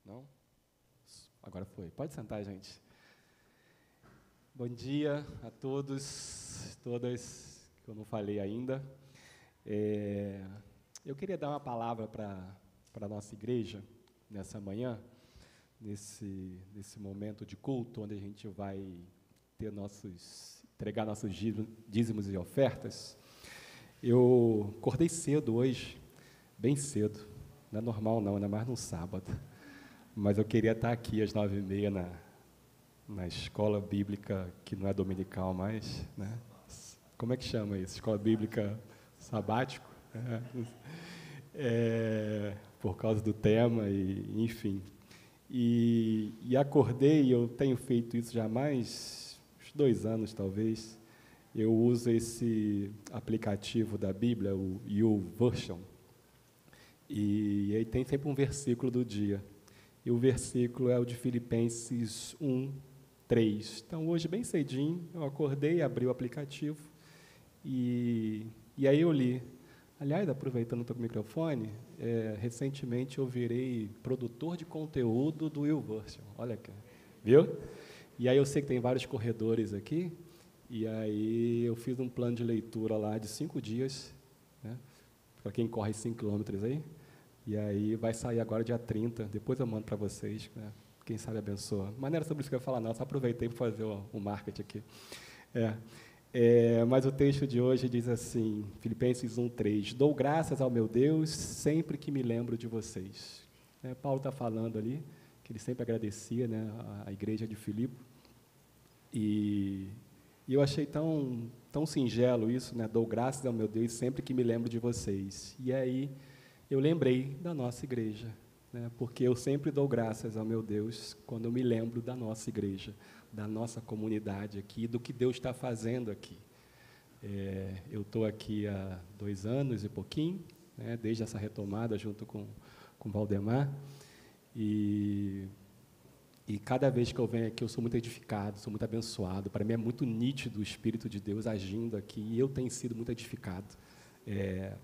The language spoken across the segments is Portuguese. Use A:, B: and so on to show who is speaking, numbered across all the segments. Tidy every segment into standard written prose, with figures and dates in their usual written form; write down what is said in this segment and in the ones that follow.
A: Não? Agora foi. Pode sentar, gente. Bom dia a todos, todas, que eu não falei ainda. Eu queria dar uma palavra para a nossa igreja nessa manhã, nesse momento de culto, onde a gente vai entregar nossos dízimos e ofertas. Eu acordei cedo hoje, bem cedo. Não é normal não, ainda mais no sábado. Mas eu queria estar aqui às 9h30 na escola bíblica, que não é dominical mais, né? Como é que chama isso? Escola bíblica sabático? Por causa do tema, enfim. E acordei, eu tenho feito isso já há uns 2 anos, talvez. Eu uso esse aplicativo da Bíblia, o YouVersion, e aí tem sempre um versículo do dia. E o versículo é o de Filipenses 1:3. Então, hoje, bem cedinho, eu acordei, abri o aplicativo, e aí eu li. Aliás, aproveitando o microfone, recentemente eu virei produtor de conteúdo do YouVersion. Olha aqui, viu? E aí eu sei que tem vários corredores aqui, e aí eu fiz um plano de leitura lá de 5 dias, né, para quem corre 5 quilômetros aí. E aí vai sair agora dia 30, depois eu mando para vocês, né? Quem sabe abençoa. Mas não era sobre isso que eu ia falar, não, só aproveitei para fazer o marketing aqui. Mas o texto de hoje diz assim, Filipenses 1:3, dou graças ao meu Deus sempre que me lembro de vocês. Paulo está falando ali, que ele sempre agradecia, né, a igreja de Filipe, e eu achei tão singelo isso, né, dou graças ao meu Deus sempre que me lembro de vocês. E aí eu lembrei da nossa igreja, né, porque eu sempre dou graças ao meu Deus quando eu me lembro da nossa igreja, da nossa comunidade aqui, do que Deus está fazendo aqui. Eu estou aqui há 2 anos e pouquinho, né, desde essa retomada junto com o Valdemar, e cada vez que eu venho aqui eu sou muito edificado, sou muito abençoado. Para mim é muito nítido o Espírito de Deus agindo aqui, e eu tenho sido muito edificado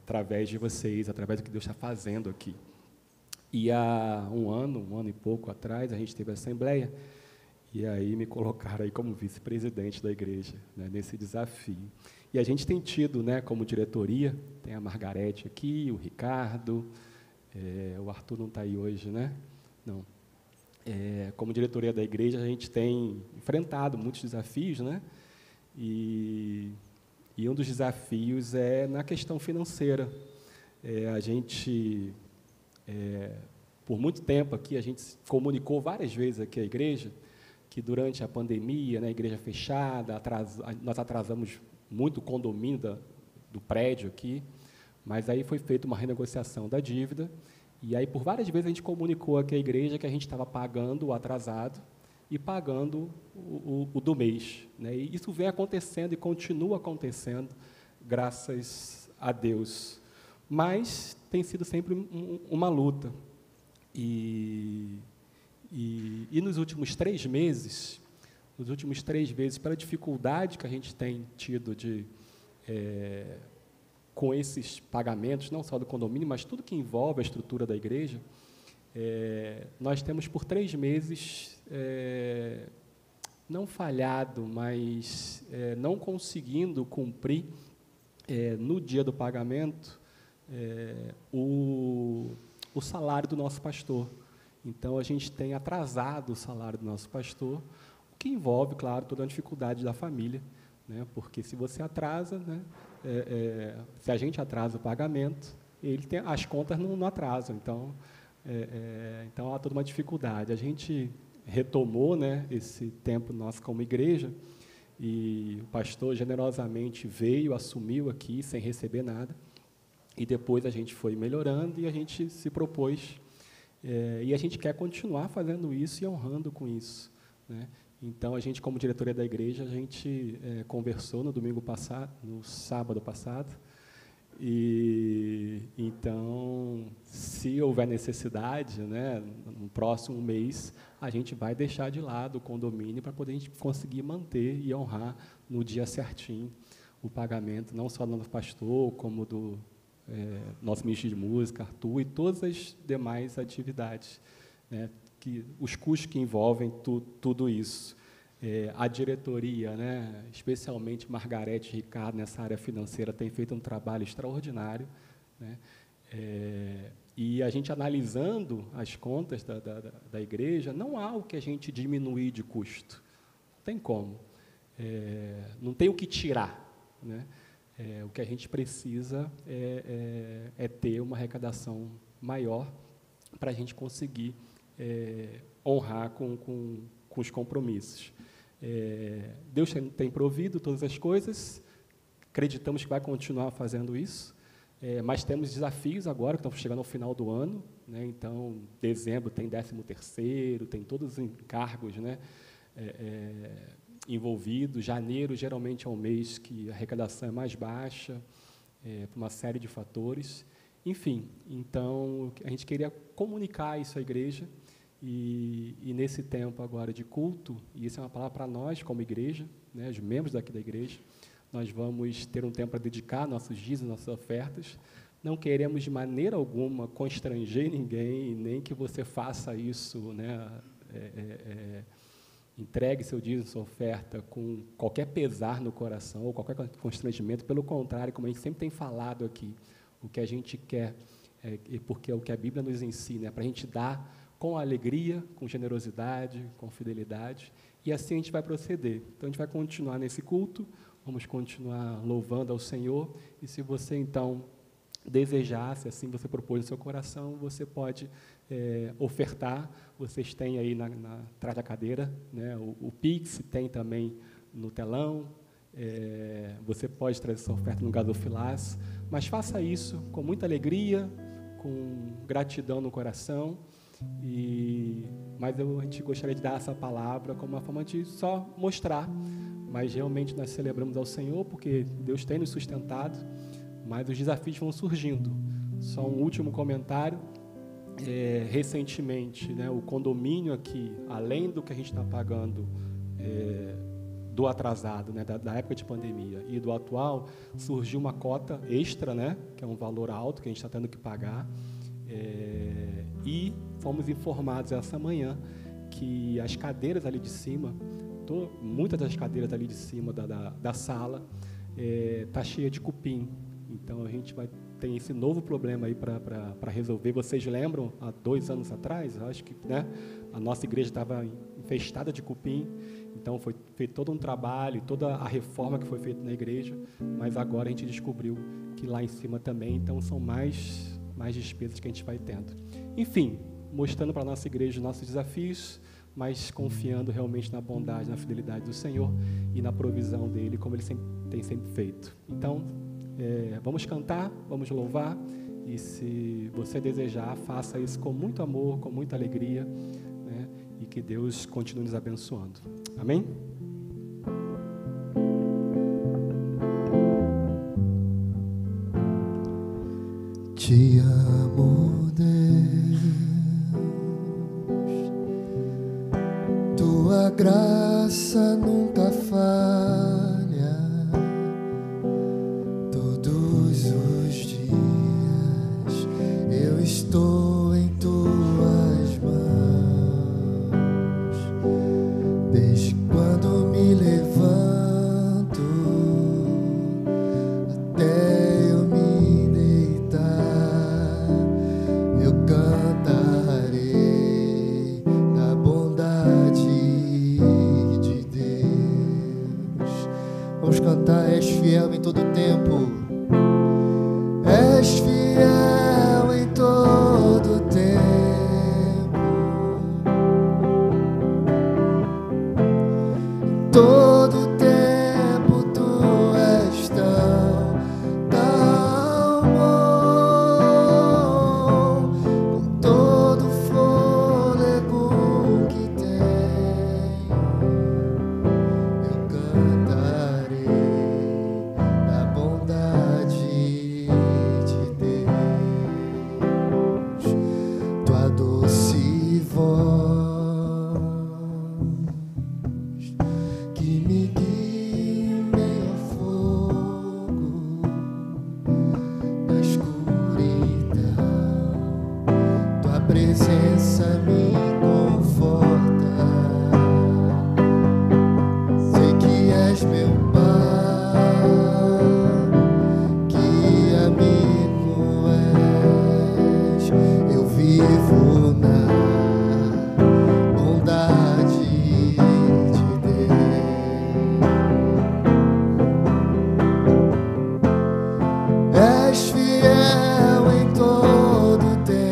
A: através de vocês, através do que Deus está fazendo aqui. E há um ano e pouco atrás, a gente teve a assembleia, E aí me colocaram aí como vice-presidente da igreja, né, nesse desafio. E a gente tem tido, né, como diretoria, tem a Margarete aqui, o Ricardo, o Arthur não está aí hoje, né? Não. Como diretoria da igreja, a gente tem enfrentado muitos desafios, né? E um dos desafios é na questão financeira. A gente, por muito tempo aqui, a gente comunicou várias vezes aqui à igreja que durante a pandemia, né, a igreja fechada, nós atrasamos muito o condomínio do prédio aqui, mas aí foi feita uma renegociação da dívida, e aí por várias vezes a gente comunicou aqui à igreja que a gente estava pagando o atrasado e pagando o do mês, né? E isso vem acontecendo e continua acontecendo, graças a Deus. Mas tem sido sempre uma luta. E nos últimos 3 meses, pela dificuldade que a gente tem tido com esses pagamentos, não só do condomínio, mas tudo que envolve a estrutura da igreja, nós temos por 3 meses não falhado, mas não conseguindo cumprir no dia do pagamento o salário do nosso pastor. Então, a gente tem atrasado o salário do nosso pastor, o que envolve, claro, toda a dificuldade da família, né? Porque se você atrasa, né, se a gente atrasa o pagamento, as contas não atrasam, então há toda uma dificuldade. A gente retomou, né, esse tempo nosso como igreja, e o pastor generosamente veio, assumiu aqui, sem receber nada, e depois a gente foi melhorando e a gente se propôs, e a gente quer continuar fazendo isso e honrando com isso, né? Então, a gente, como diretoria da igreja, a gente conversou no sábado passado, e então, se houver necessidade, né, no próximo mês, a gente vai deixar de lado o condomínio para poder a gente conseguir manter e honrar no dia certinho o pagamento, não só do nosso pastor, como do nosso ministro de música, Arthur, e todas as demais atividades, né, os custos que envolvem tudo isso. A diretoria, né, especialmente Margarete e Ricardo, nessa área financeira, tem feito um trabalho extraordinário, né, e a gente analisando as contas da igreja, não há o que a gente diminuir de custo, não tem como, não tem o que tirar, né? O que a gente precisa é ter uma arrecadação maior para a gente conseguir honrar com os compromissos. Deus tem provido todas as coisas, acreditamos que vai continuar fazendo isso, mas temos desafios agora, que estão chegando ao final do ano, né? Então, dezembro tem 13º, tem todos os encargos, né, envolvidos. Janeiro, geralmente, é um mês que a arrecadação é mais baixa, por uma série de fatores. Enfim, então, a gente queria comunicar isso à igreja, e nesse tempo agora de culto, e isso é uma palavra para nós, como igreja, né, os membros daqui da igreja, nós vamos ter um tempo para dedicar nossos dízimos, nossas ofertas. Não queremos, de maneira alguma, constranger ninguém, nem que você faça isso, né, entregue seu dízimo, sua oferta, com qualquer pesar no coração, ou qualquer constrangimento. Pelo contrário, como a gente sempre tem falado aqui, o que a gente quer, porque é o que a Bíblia nos ensina, é para a gente dar com alegria, com generosidade, com fidelidade, e assim a gente vai proceder. Então, a gente vai continuar nesse culto, vamos continuar louvando ao Senhor, e se você, então, desejar, se assim você propôs no seu coração, você pode ofertar. Vocês têm aí atrás da cadeira, né, o Pix, tem também no telão, você pode trazer sua oferta no gasofilaço, mas faça isso com muita alegria, com gratidão no coração, mas a gente gostaria de dar essa palavra como uma forma de só mostrar, mas realmente nós celebramos ao Senhor, porque Deus tem nos sustentado, mas os desafios vão surgindo. Só um último comentário. Recentemente, né, o condomínio aqui, além do que a gente está pagando do atrasado, né, da época de pandemia e do atual, surgiu uma cota extra, né, que é um valor alto que a gente está tendo que pagar, e fomos informados essa manhã que as cadeiras ali de cima, muitas das cadeiras ali de cima da sala, tá cheia de cupim. Então a gente tem esse novo problema aí para resolver. Vocês lembram, há 2 anos atrás, eu acho que, né, a nossa igreja estava infestada de cupim. Então foi feito todo um trabalho, toda a reforma que foi feita na igreja, mas agora a gente descobriu que lá em cima também. Então são mais despesas que a gente vai tendo. Enfim, mostrando para a nossa igreja os nossos desafios, mas confiando realmente na bondade, na fidelidade do Senhor e na provisão dEle, como Ele tem sempre feito. Então, vamos cantar, vamos louvar, e se você desejar, faça isso com muito amor, com muita alegria, né? E que Deus continue nos abençoando. Amém?
B: Te amo, Deus, tua graça nunca falha, todos os dias eu estou em tuas mãos, desde quando me levanto até eu me deitar, eu cantarei da bondade de Deus. Vamos cantar: és fiel em todo tempo, és fiel em todo tempo, em todo tempo tu és tão bom, com todo o fôlego que tenho, eu cantarei da bondade de Deus. Tua doce voz que me guia em meio ao fogo, na escuridão, tua presença me conforta. Sei que és meu Pai, que amigo és. Eu vivo na bondade de Deus. És fiel em todo tempo,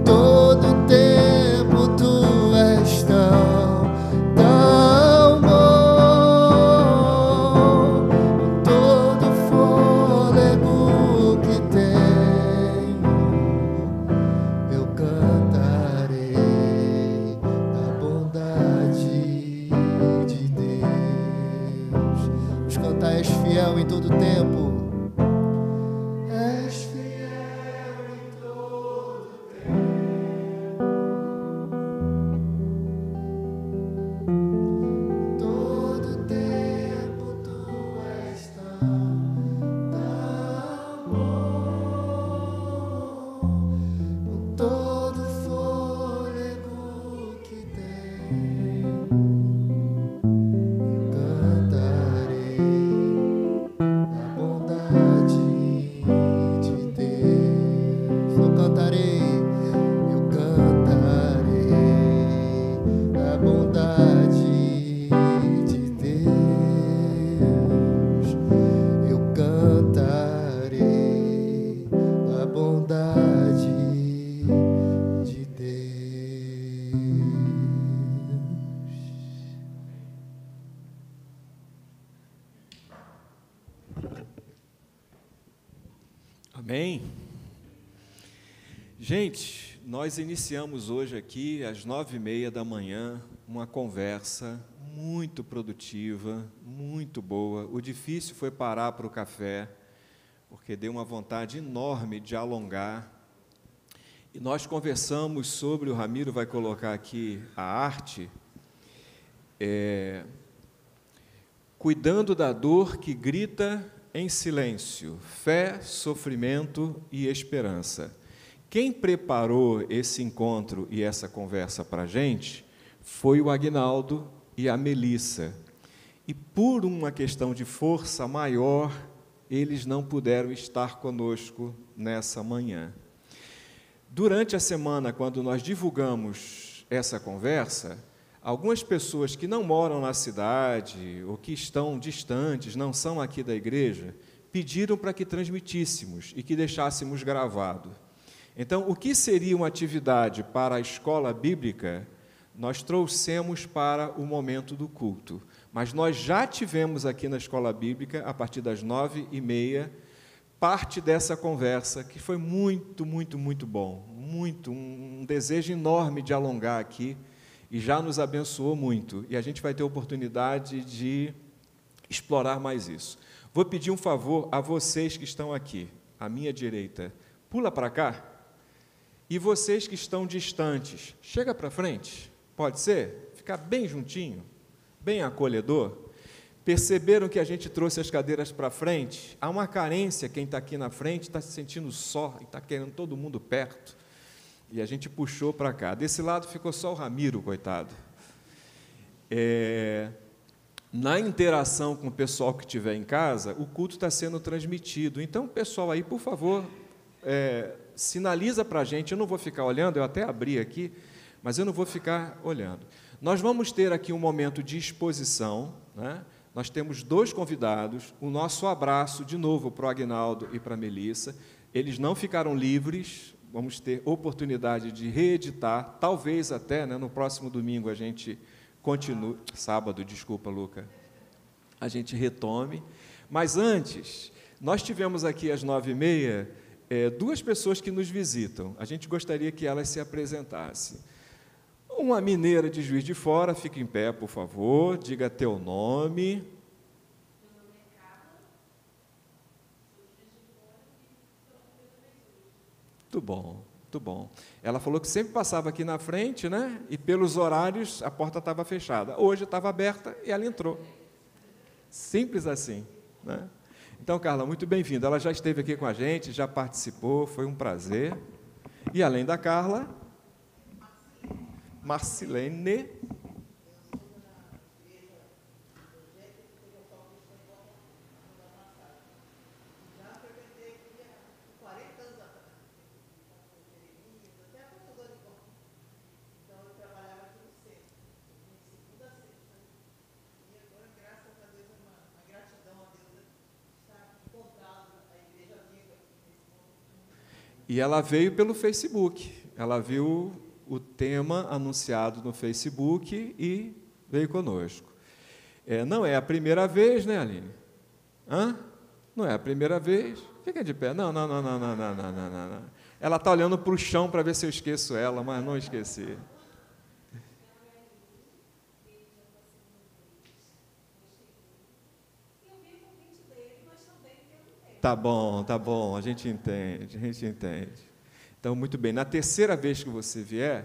B: todo tempo tu és tão bom, com todo o fôlego que tenho, eu cantarei da bondade de Deus. Vamos cantar: és fiel em todo tempo, és fiel em todo tempo, todo tempo tu és tão bom, com todo o fôlego que tenho, cantarei da bondade de Deus. Eu cantarei da bondade de Deus. Eu cantarei da bondade de Deus.
C: Amém? Gente, nós iniciamos hoje aqui às 9h30 da manhã uma conversa muito produtiva, muito boa. O difícil foi parar para o café, porque deu uma vontade enorme de alongar. E nós conversamos sobre, o Ramiro vai colocar aqui a arte, cuidando da dor que grita em silêncio, fé, sofrimento e esperança. Quem preparou esse encontro e essa conversa para a gente foi o Aguinaldo e a Melissa. E por uma questão de força maior, eles não puderam estar conosco nessa manhã. Durante a semana, quando nós divulgamos essa conversa, algumas pessoas que não moram na cidade ou que estão distantes, não são aqui da igreja, pediram para que transmitíssemos e que deixássemos gravado. Então, o que seria uma atividade para a escola bíblica, nós trouxemos para o momento do culto. Mas nós já tivemos aqui na escola bíblica, a partir das 9h30, parte dessa conversa, que foi muito, muito, muito bom. Um desejo enorme de alongar aqui, e já nos abençoou muito. E a gente vai ter oportunidade de explorar mais isso. Vou pedir um favor a vocês que estão aqui, à minha direita. Pula para cá. E vocês que estão distantes, chega para frente. Pode ser? Ficar bem juntinho, bem acolhedor. Perceberam que a gente trouxe as cadeiras para frente? Há uma carência, quem está aqui na frente está se sentindo só, e está querendo todo mundo perto. E a gente puxou para cá. Desse lado ficou só o Ramiro, coitado. Na interação com o pessoal que estiver em casa, o culto está sendo transmitido. Então, pessoal aí, por favor, sinaliza para a gente. Eu não vou ficar olhando, eu até abri aqui, mas eu não vou ficar olhando. Nós vamos ter aqui um momento de exposição, né? Nós temos 2 convidados, o nosso abraço, de novo, para o Aguinaldo e para a Melissa. Eles não ficaram livres, vamos ter oportunidade de reeditar, talvez até, né, no próximo domingo a gente continue, sábado, desculpa, Luca, a gente retome. Mas antes, nós tivemos aqui às 9h30, 2 pessoas que nos visitam. A gente gostaria que elas se apresentassem. Uma mineira de Juiz de Fora, fica em pé, por favor, diga teu nome. Meu nome é Carla, sou de Juiz de Fora e sou de Muito bom, muito bom. Ela falou que sempre passava aqui na frente, né? E pelos horários a porta estava fechada. Hoje estava aberta e ela entrou. Simples assim, né? Então, Carla, muito bem-vinda. Ela já esteve aqui com a gente, já participou, foi um prazer. E além da Carla, Marcilene. E ela veio pelo Facebook. Ela viu o tema anunciado no Facebook e veio conosco. Não é a primeira vez, né, Aline? Hã? Não é a primeira vez. Fica de pé. Não. Ela está olhando para o chão para ver se eu esqueço ela, mas não esqueci. Tá bom, a gente entende. Então, muito bem, na terceira vez que você vier,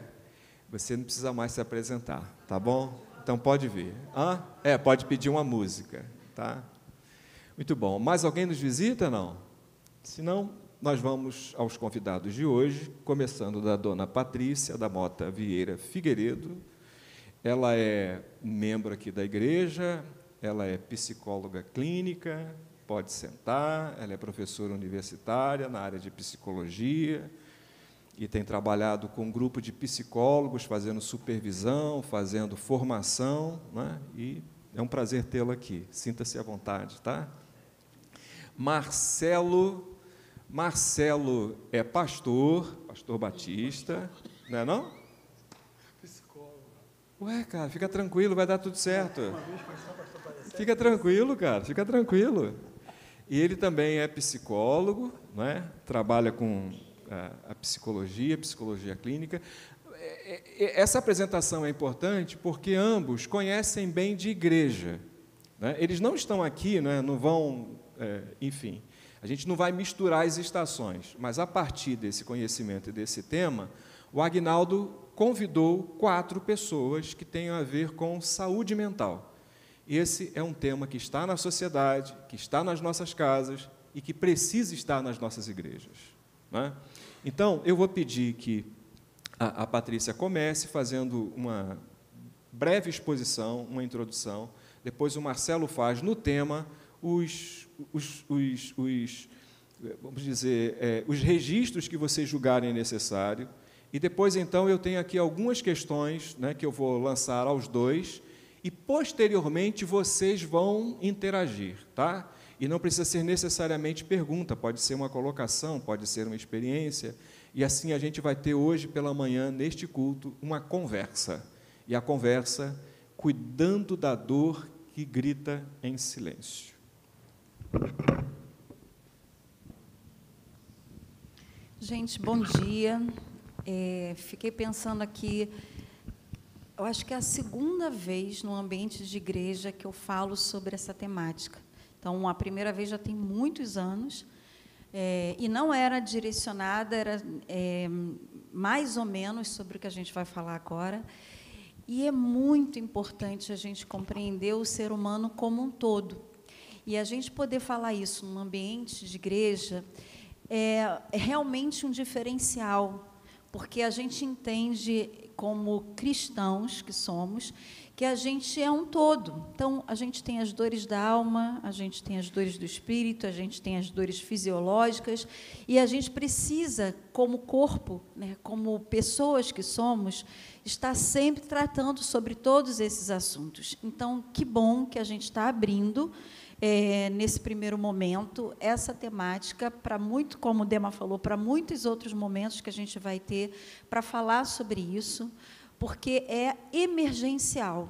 C: você não precisa mais se apresentar, tá bom? Então, pode vir. Pode pedir uma música, tá? Muito bom. Mais alguém nos visita, não? Se não, nós vamos aos convidados de hoje, começando da dona Patrícia da Mota Vieira Figueiredo. Ela é membro aqui da igreja, ela é psicóloga clínica, pode sentar, ela é professora universitária na área de psicologia e tem trabalhado com um grupo de psicólogos, fazendo supervisão, fazendo formação, né? E é um prazer tê-la aqui. Sinta-se à vontade, tá? Marcelo é pastor batista, não é não?
D: Psicólogo.
C: Ué, cara, fica tranquilo, vai dar tudo certo. Fica tranquilo, cara, fica tranquilo. E ele também é psicólogo, né? Trabalha com a psicologia clínica. Essa apresentação é importante porque ambos conhecem bem de igreja, né? Eles não estão aqui, né? Não vão, enfim, a gente não vai misturar as estações, mas a partir desse conhecimento e desse tema, o Aguinaldo convidou 4 pessoas que têm a ver com saúde mental. Esse é um tema que está na sociedade, que está nas nossas casas e que precisa estar nas nossas igrejas. né? Então, eu vou pedir que a Patrícia comece fazendo uma breve exposição, uma introdução, depois o Marcelo faz no tema vamos dizer, os registros que vocês julgarem necessário, e depois, então, eu tenho aqui algumas questões, né, que eu vou lançar aos dois, e, posteriormente, vocês vão interagir, tá? E não precisa ser necessariamente pergunta, pode ser uma colocação, pode ser uma experiência, e assim a gente vai ter hoje pela manhã, neste culto, uma conversa, e a conversa cuidando da dor que grita em silêncio.
E: Gente, bom dia. Fiquei pensando aqui, eu acho que é a segunda vez no ambiente de igreja que eu falo sobre essa temática. Então, a primeira vez já tem muitos anos, e não era direcionada, era mais ou menos sobre o que a gente vai falar agora. E é muito importante a gente compreender o ser humano como um todo. E a gente poder falar isso num ambiente de igreja é realmente um diferencial, porque a gente entende, como cristãos que somos, que a gente é um todo. Então, a gente tem as dores da alma, a gente tem as dores do espírito, a gente tem as dores fisiológicas, e a gente precisa, como corpo, né, como pessoas que somos, estar sempre tratando sobre todos esses assuntos. Então, que bom que a gente está abrindo, nesse primeiro momento, essa temática, para muito, como o Dema falou, para muitos outros momentos que a gente vai ter para falar sobre isso, porque é emergencial.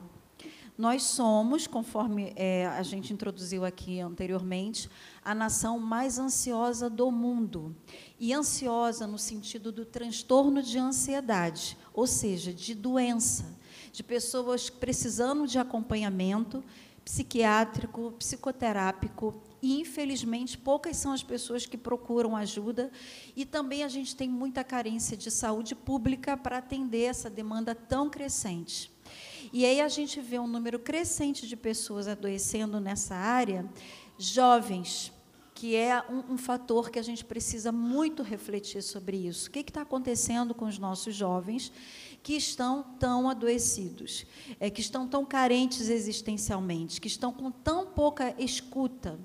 E: Nós somos, conforme a gente introduziu aqui anteriormente, a nação mais ansiosa do mundo. E ansiosa no sentido do transtorno de ansiedade, ou seja, de doença, de pessoas precisando de acompanhamento psiquiátrico, psicoterápico, e, infelizmente, poucas são as pessoas que procuram ajuda, e também a gente tem muita carência de saúde pública para atender essa demanda tão crescente. E aí a gente vê um número crescente de pessoas adoecendo nessa área, jovens, que é um fator que a gente precisa muito refletir sobre isso. O que está acontecendo com os nossos jovens que estão tão adoecidos, que estão tão carentes existencialmente, que estão com tão pouca escuta?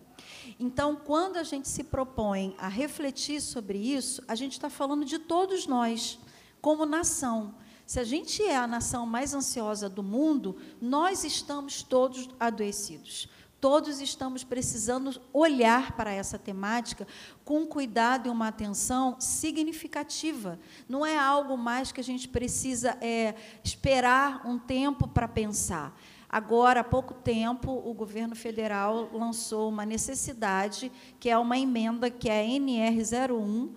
E: Então, quando a gente se propõe a refletir sobre isso, a gente está falando de todos nós, como nação. Se a gente é a nação mais ansiosa do mundo, nós estamos todos adoecidos. Todos estamos precisando olhar para essa temática com cuidado e uma atenção significativa. Não é algo mais que a gente precisa esperar um tempo para pensar. Agora, há pouco tempo, o governo federal lançou uma necessidade, que é uma emenda, que é a NR01,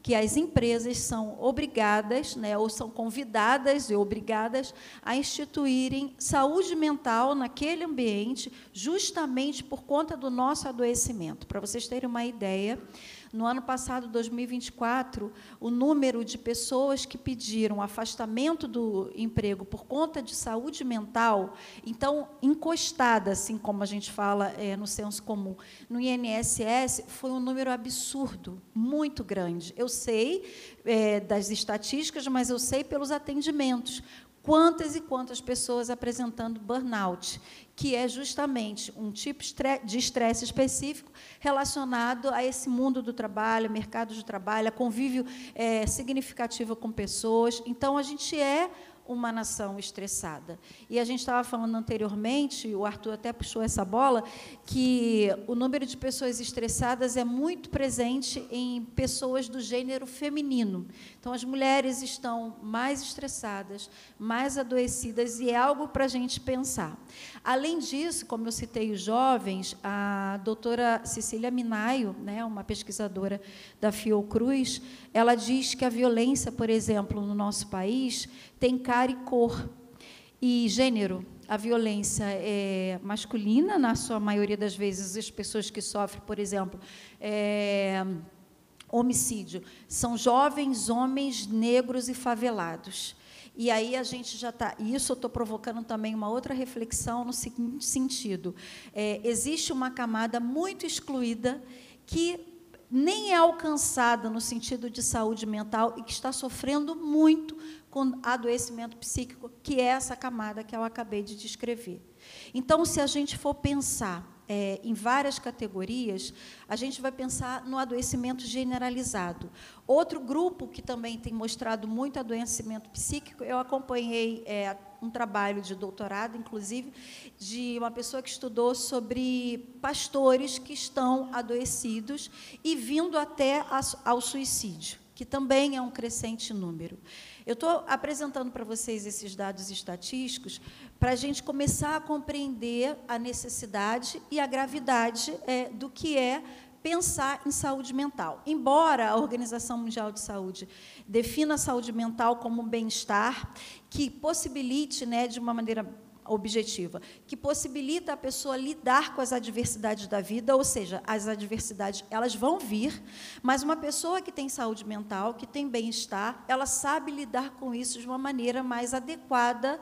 E: que as empresas são obrigadas, né, ou são convidadas e obrigadas a instituírem saúde mental naquele ambiente, justamente por conta do nosso adoecimento. Para vocês terem uma ideia, no ano passado, 2024, o número de pessoas que pediram afastamento do emprego por conta de saúde mental, então, encostada, assim como a gente fala no senso comum, no INSS, foi um número absurdo, muito grande. Eu sei das estatísticas, mas eu sei pelos atendimentos. Quantas e quantas pessoas apresentando burnout, que é justamente um tipo de estresse específico relacionado a esse mundo do trabalho, mercado de trabalho, a convívio significativo com pessoas. Então, a gente é uma nação estressada. E a gente estava falando anteriormente, o Arthur até puxou essa bola, que o número de pessoas estressadas é muito presente em pessoas do gênero feminino. Então, as mulheres estão mais estressadas, mais adoecidas, e é algo para a gente pensar. Além disso, como eu citei os jovens, a doutora Cecília Minaio, né, uma pesquisadora da Fiocruz, ela diz que a violência, por exemplo, no nosso país, tem cara e cor e gênero. A violência é masculina, na sua maioria das vezes, as pessoas que sofrem, por exemplo, homicídio, são jovens, homens, negros e favelados. E aí a gente já está... Isso eu estou provocando também uma outra reflexão no seguinte sentido. Existe uma camada muito excluída que nem é alcançada no sentido de saúde mental e que está sofrendo muito com adoecimento psíquico, que é essa camada que eu acabei de descrever. Então, se a gente for pensar em várias categorias, a gente vai pensar no adoecimento generalizado. Outro grupo que também tem mostrado muito adoecimento psíquico, eu acompanhei um trabalho de doutorado, inclusive, de uma pessoa que estudou sobre pastores que estão adoecidos e vindo até ao suicídio, que também é um crescente número. Eu estou apresentando para vocês esses dados estatísticos para a gente começar a compreender a necessidade e a gravidade do que é pensar em saúde mental. Embora a Organização Mundial de Saúde defina a saúde mental como um bem-estar que possibilite, de uma maneira objetiva, que possibilita a pessoa lidar com as adversidades da vida, ou seja, as adversidades, elas vão vir, mas uma pessoa que tem saúde mental, que tem bem-estar, ela sabe lidar com isso de uma maneira mais adequada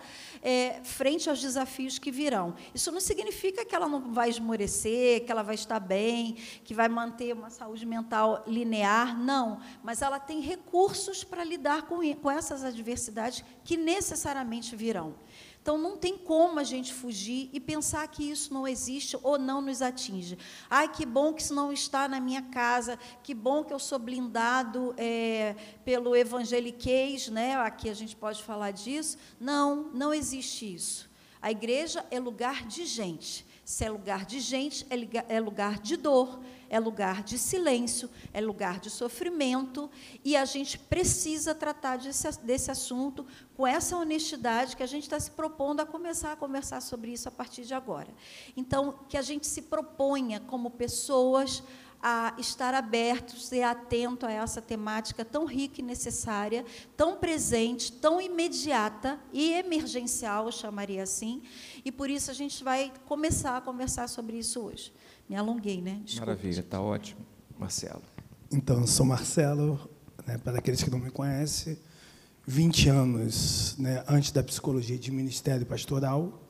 E: frente aos desafios que virão. Isso não significa que ela não vai esmorecer, que ela vai estar bem, que vai manter uma saúde mental linear, não, mas ela tem recursos para lidar com essas adversidades que necessariamente virão. Então, não tem como a gente fugir e pensar que isso não existe ou não nos atinge. Ai, que bom que isso não está na minha casa, que bom que eu sou blindado pelo evangeliquez, aqui a gente pode falar disso. Não, não existe isso. A igreja é lugar de gente. Se é lugar de gente, é lugar de dor, é lugar de silêncio, é lugar de sofrimento, e a gente precisa tratar desse assunto com essa honestidade que a gente está se propondo a começar a conversar sobre isso a partir de agora. Então, que a gente se proponha, como pessoas, a estar abertos e atento a essa temática tão rica e necessária, tão presente, tão imediata e emergencial, eu chamaria assim, e por isso a gente vai começar a conversar sobre isso hoje. Me alonguei, né? Desculpa.
C: Maravilha, está ótimo. Marcelo.
F: Então, eu sou Marcelo, para aqueles que não me conhecem, 20 anos antes da psicologia de ministério pastoral,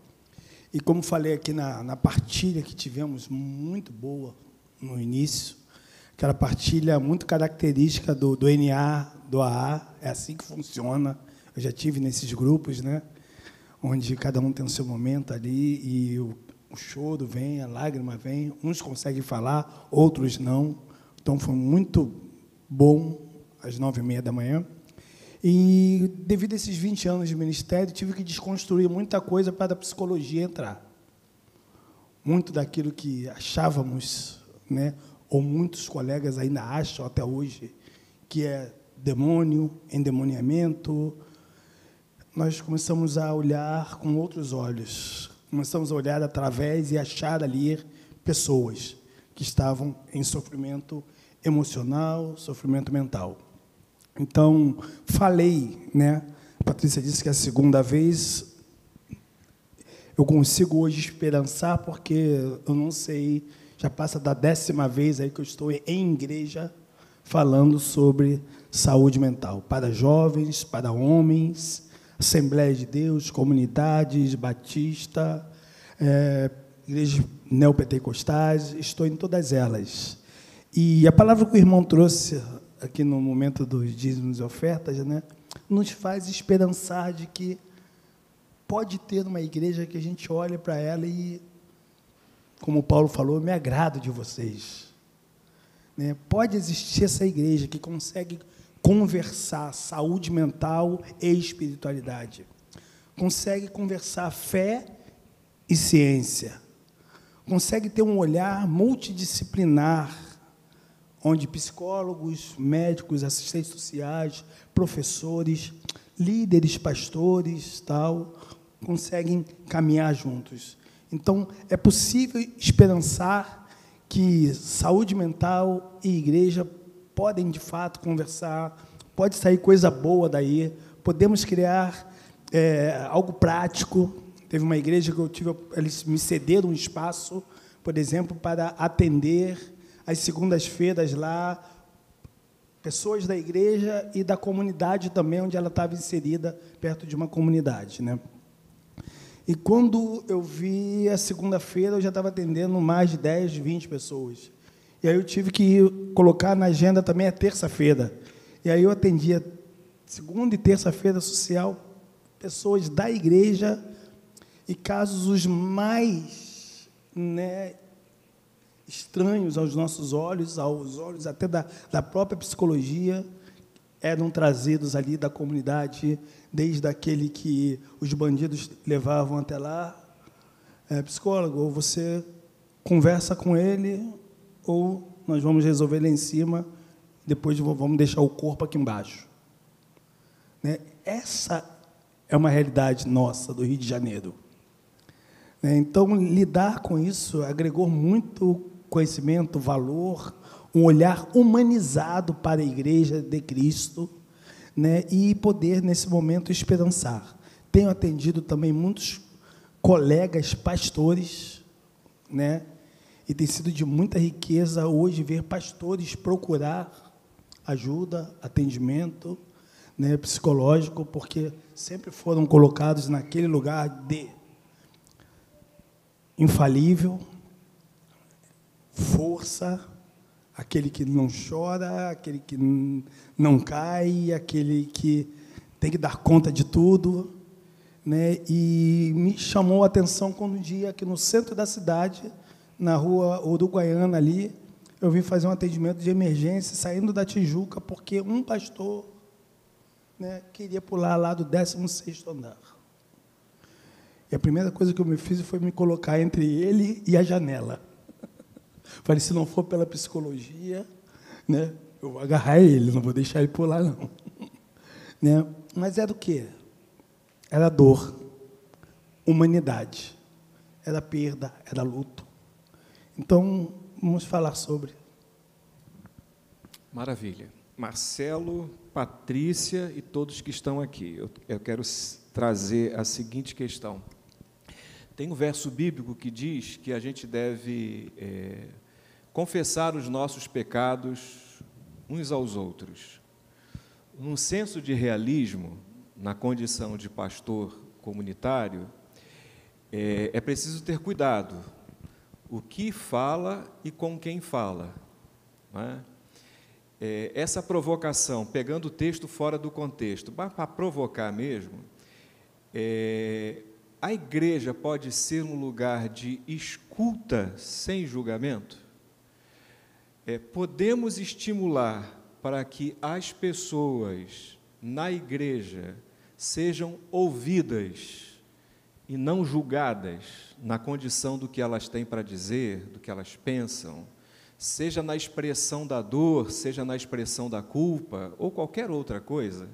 F: e como falei aqui na partilha que tivemos, muito boa, no início, aquela partilha muito característica do NA, do AA, é assim que funciona. Eu já tive nesses grupos, onde cada um tem o seu momento ali, e o choro vem, a lágrima vem, uns conseguem falar, outros não. Então, foi muito bom, às 9h30 da manhã. E, devido a esses 20 anos de ministério, tive que desconstruir muita coisa para a psicologia entrar. Muito daquilo que achávamos, ou muitos colegas ainda acham até hoje, que é demônio, endemoniamento, nós começamos a olhar com outros olhos, começamos a olhar através e achar ali pessoas que estavam em sofrimento emocional, sofrimento mental. Então, falei, a Patrícia disse que é a segunda vez, eu consigo hoje esperançar, porque eu não sei, já passa da 10ª vez aí que eu estou em igreja falando sobre saúde mental, para jovens, para homens, Assembleia de Deus, comunidades, batista, igrejas neopentecostais, estou em todas elas. E a palavra que o irmão trouxe aqui no momento dos dízimos e ofertas, nos faz esperançar de que pode ter uma igreja que a gente olhe para ela e, como Paulo falou, me agrado de vocês. Pode existir essa igreja que consegue conversar saúde mental e espiritualidade. Consegue conversar fé e ciência. Consegue ter um olhar multidisciplinar, onde psicólogos, médicos, assistentes sociais, professores, líderes, pastores, conseguem caminhar juntos. Então, é possível esperançar que saúde mental e igreja podem, de fato, conversar, pode sair coisa boa daí, podemos criar algo prático. Teve uma igreja que eles me cederam um espaço, por exemplo, para atender às segundas-feiras lá, pessoas da igreja e da comunidade também, onde ela estava inserida, perto de uma comunidade. E quando eu vi a segunda-feira, eu já estava atendendo mais de 10, 20 pessoas. E aí eu tive que colocar na agenda também a terça-feira. E aí eu atendia segunda e terça-feira social, pessoas da igreja e casos os mais, né, estranhos aos nossos olhos, aos olhos até da própria psicologia, eram trazidos ali da comunidade, desde aquele que os bandidos levavam até lá. Psicólogo, ou você conversa com ele, ou nós vamos resolver lá em cima, depois vamos deixar o corpo aqui embaixo. Né? Essa é uma realidade nossa, do Rio de Janeiro. Então, lidar com isso agregou muito conhecimento, valor, um olhar humanizado para a Igreja de Cristo, né? E poder, nesse momento, esperançar. Tenho atendido também muitos colegas pastores, né? E tem sido de muita riqueza hoje ver pastores procurar ajuda, atendimento, né, psicológico, porque sempre foram colocados naquele lugar de infalível, força, aquele que não chora, aquele que não cai, aquele que tem que dar conta de tudo, né? E me chamou a atenção quando um dia, aqui no centro da cidade, na rua Uruguaiana ali, eu vim fazer um atendimento de emergência, saindo da Tijuca, porque um pastor, né, queria pular lá do 16º andar. E a primeira coisa que eu me fiz foi me colocar entre ele e a janela. Falei, se não for pela psicologia, né, eu vou agarrar ele, não vou deixar ele pular, não. Né? Mas era o quê? Era dor, humanidade, era perda, era luto. Então, vamos falar sobre.
C: Maravilha. Marcelo, Patrícia e todos que estão aqui. Eu quero trazer a seguinte questão. Tem um verso bíblico que diz que a gente deve confessar os nossos pecados uns aos outros. Num senso de realismo, na condição de pastor comunitário, é preciso ter cuidado. O que fala e com quem fala. Não é? Essa provocação, pegando o texto fora do contexto, para provocar mesmo, a igreja pode ser um lugar de escuta sem julgamento? Podemos estimular para que as pessoas na igreja sejam ouvidas e não julgadas na condição do que elas têm para dizer, do que elas pensam, seja na expressão da dor, seja na expressão da culpa, ou qualquer outra coisa.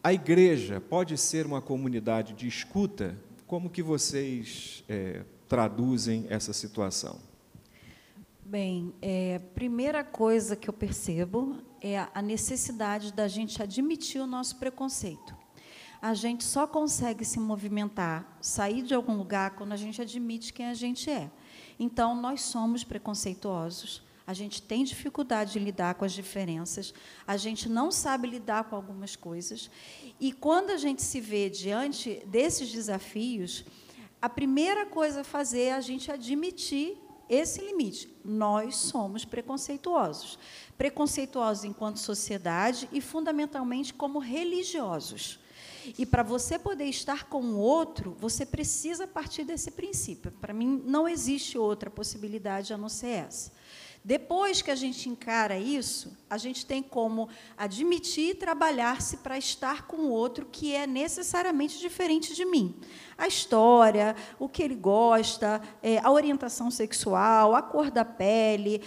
C: A igreja pode ser uma comunidade de escuta? Como que vocês traduzem essa situação?
E: Bem, primeira coisa que eu percebo é a necessidade da gente admitir o nosso preconceito. A gente só consegue se movimentar, sair de algum lugar, quando a gente admite quem a gente é. Então, nós somos preconceituosos, a gente tem dificuldade de lidar com as diferenças, a gente não sabe lidar com algumas coisas, e quando a gente se vê diante desses desafios, a primeira coisa a fazer é a gente admitir esse limite. Nós somos preconceituosos. Preconceituosos enquanto sociedade e, fundamentalmente, como religiosos. E, para você poder estar com o outro, você precisa partir desse princípio. Para mim, não existe outra possibilidade a não ser essa. Depois que a gente encara isso, a gente tem como admitir e trabalhar-se para estar com o outro que é necessariamente diferente de mim. A história, o que ele gosta, a orientação sexual, a cor da pele,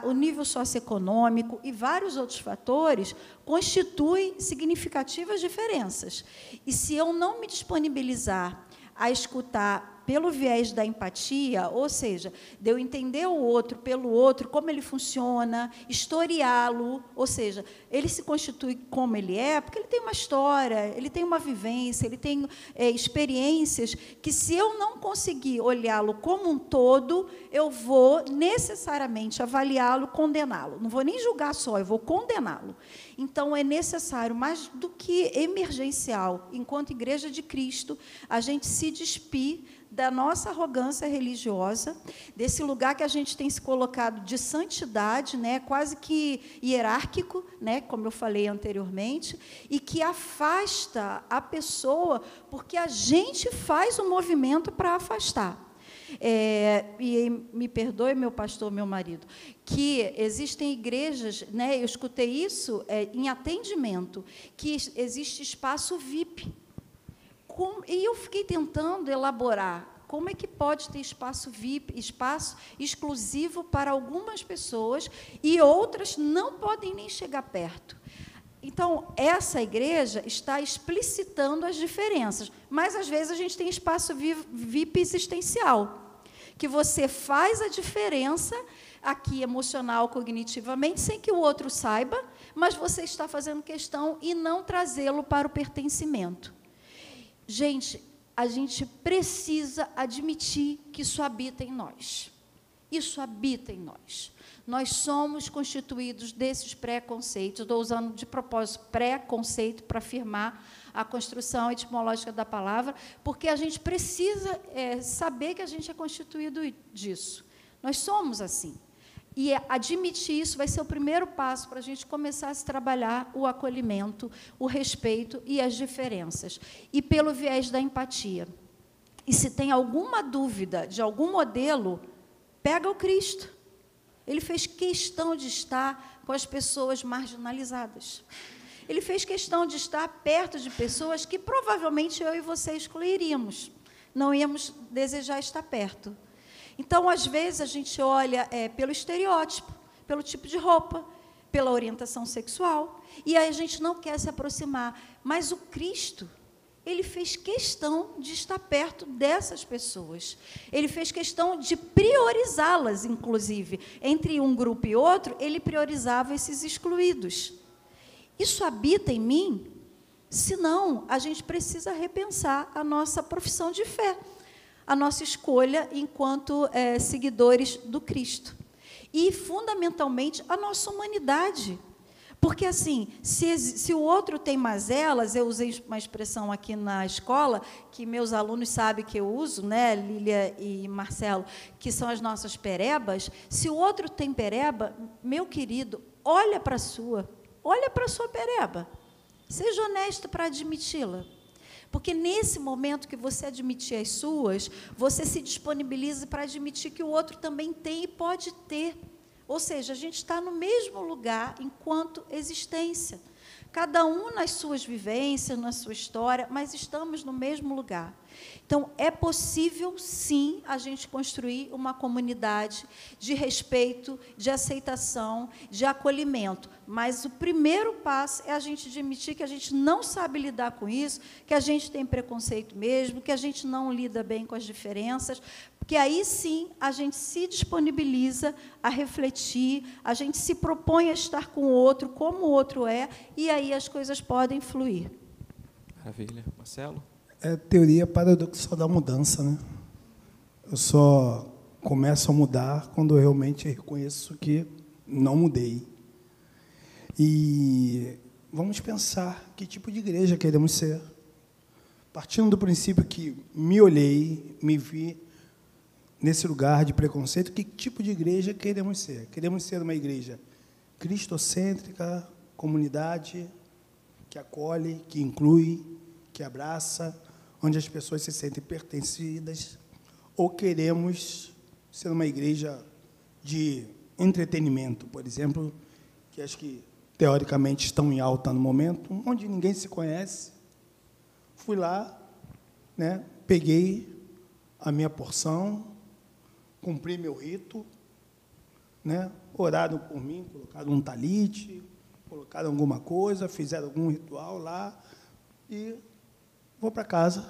E: o nível socioeconômico e vários outros fatores constituem significativas diferenças. E se eu não me disponibilizar a escutar pelo viés da empatia, ou seja, de eu entender o outro pelo outro, como ele funciona, historiá-lo, ou seja, ele se constitui como ele é, porque ele tem uma história, ele tem uma vivência, ele tem experiências que, se eu não conseguir olhá-lo como um todo, eu vou necessariamente avaliá-lo, condená-lo. Não vou nem julgar só, eu vou condená-lo. Então, é necessário, mais do que emergencial, enquanto Igreja de Cristo, a gente se despir da nossa arrogância religiosa, desse lugar que a gente tem se colocado de santidade, né, quase que hierárquico, né, como eu falei anteriormente, e que afasta a pessoa, porque a gente faz um movimento para afastar. E me perdoe, meu pastor, meu marido, que existem igrejas, né, eu escutei isso em atendimento, que existe espaço VIP. E eu fiquei tentando elaborar como é que pode ter espaço VIP, espaço exclusivo para algumas pessoas, e outras não podem nem chegar perto. Então, essa igreja está explicitando as diferenças, mas, às vezes, a gente tem espaço VIP existencial, que você faz a diferença aqui, emocional, cognitivamente, sem que o outro saiba, mas você está fazendo questão e não trazê-lo para o pertencimento. Gente, a gente precisa admitir que isso habita em nós. Isso habita em nós. Nós somos constituídos desses preconceitos, estou usando de propósito preconceito para afirmar a construção etimológica da palavra, porque a gente precisa saber que a gente é constituído disso. Nós somos assim. E admitir isso vai ser o primeiro passo para a gente começar a se trabalhar o acolhimento, o respeito e as diferenças. E pelo viés da empatia. E se tem alguma dúvida de algum modelo, pega o Cristo. Ele fez questão de estar com as pessoas marginalizadas. Ele fez questão de estar perto de pessoas que provavelmente eu e você excluiríamos. Não íamos desejar estar perto. Então, às vezes, a gente olha pelo estereótipo, pelo tipo de roupa, pela orientação sexual, e aí a gente não quer se aproximar. Mas o Cristo, ele fez questão de estar perto dessas pessoas. Ele fez questão de priorizá-las, inclusive. Entre um grupo e outro, ele priorizava esses excluídos. Isso habita em mim? Senão, a gente precisa repensar a nossa profissão de fé, a nossa escolha enquanto seguidores do Cristo. E, fundamentalmente, a nossa humanidade. Porque, assim, se o outro tem mazelas, eu usei uma expressão aqui na escola, que meus alunos sabem que eu uso, né, Lília e Marcelo, que são as nossas perebas. Se o outro tem pereba, meu querido, olha para a sua pereba. Seja honesto para admiti-la. Porque, nesse momento que você admitir as suas, você se disponibiliza para admitir que o outro também tem e pode ter. Ou seja, a gente está no mesmo lugar enquanto existência. Cada um nas suas vivências, na sua história, mas estamos no mesmo lugar. Então, é possível, sim, a gente construir uma comunidade de respeito, de aceitação, de acolhimento. Mas o primeiro passo é a gente admitir que a gente não sabe lidar com isso, que a gente tem preconceito mesmo, que a gente não lida bem com as diferenças, porque aí, sim, a gente se disponibiliza a refletir, a gente se propõe a estar com o outro, como o outro é, e aí as coisas podem fluir.
C: Maravilha. Marcelo?
F: É a teoria paradoxal da mudança, né? Eu só começo a mudar quando eu realmente reconheço que não mudei. E vamos pensar que tipo de igreja queremos ser. Partindo do princípio que me olhei, me vi nesse lugar de preconceito, que tipo de igreja queremos ser? Queremos ser uma igreja cristocêntrica, comunidade que acolhe, que inclui, que abraça, onde as pessoas se sentem pertencidas, ou queremos ser uma igreja de entretenimento, por exemplo, que acho que, teoricamente, estão em alta no momento, onde ninguém se conhece. Fui lá, né, peguei a minha porção, cumpri meu rito, né, oraram por mim, colocaram um talite, colocaram alguma coisa, fizeram algum ritual lá, e vou para casa,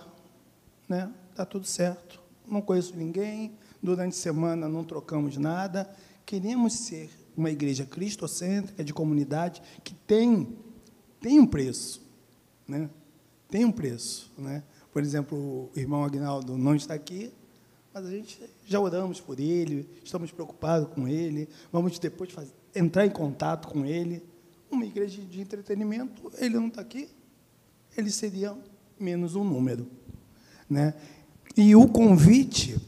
F: né? Está tudo certo. Não conheço ninguém, durante a semana não trocamos nada. Queremos ser uma igreja cristocêntrica, de comunidade, que tem um preço, né? Tem um preço, né? Por exemplo, o irmão Aguinaldo não está aqui, mas a gente já oramos por ele, estamos preocupados com ele, vamos depois entrar em contato com ele. Uma igreja de entretenimento, ele não está aqui, ele seria menos um número, né? E o convite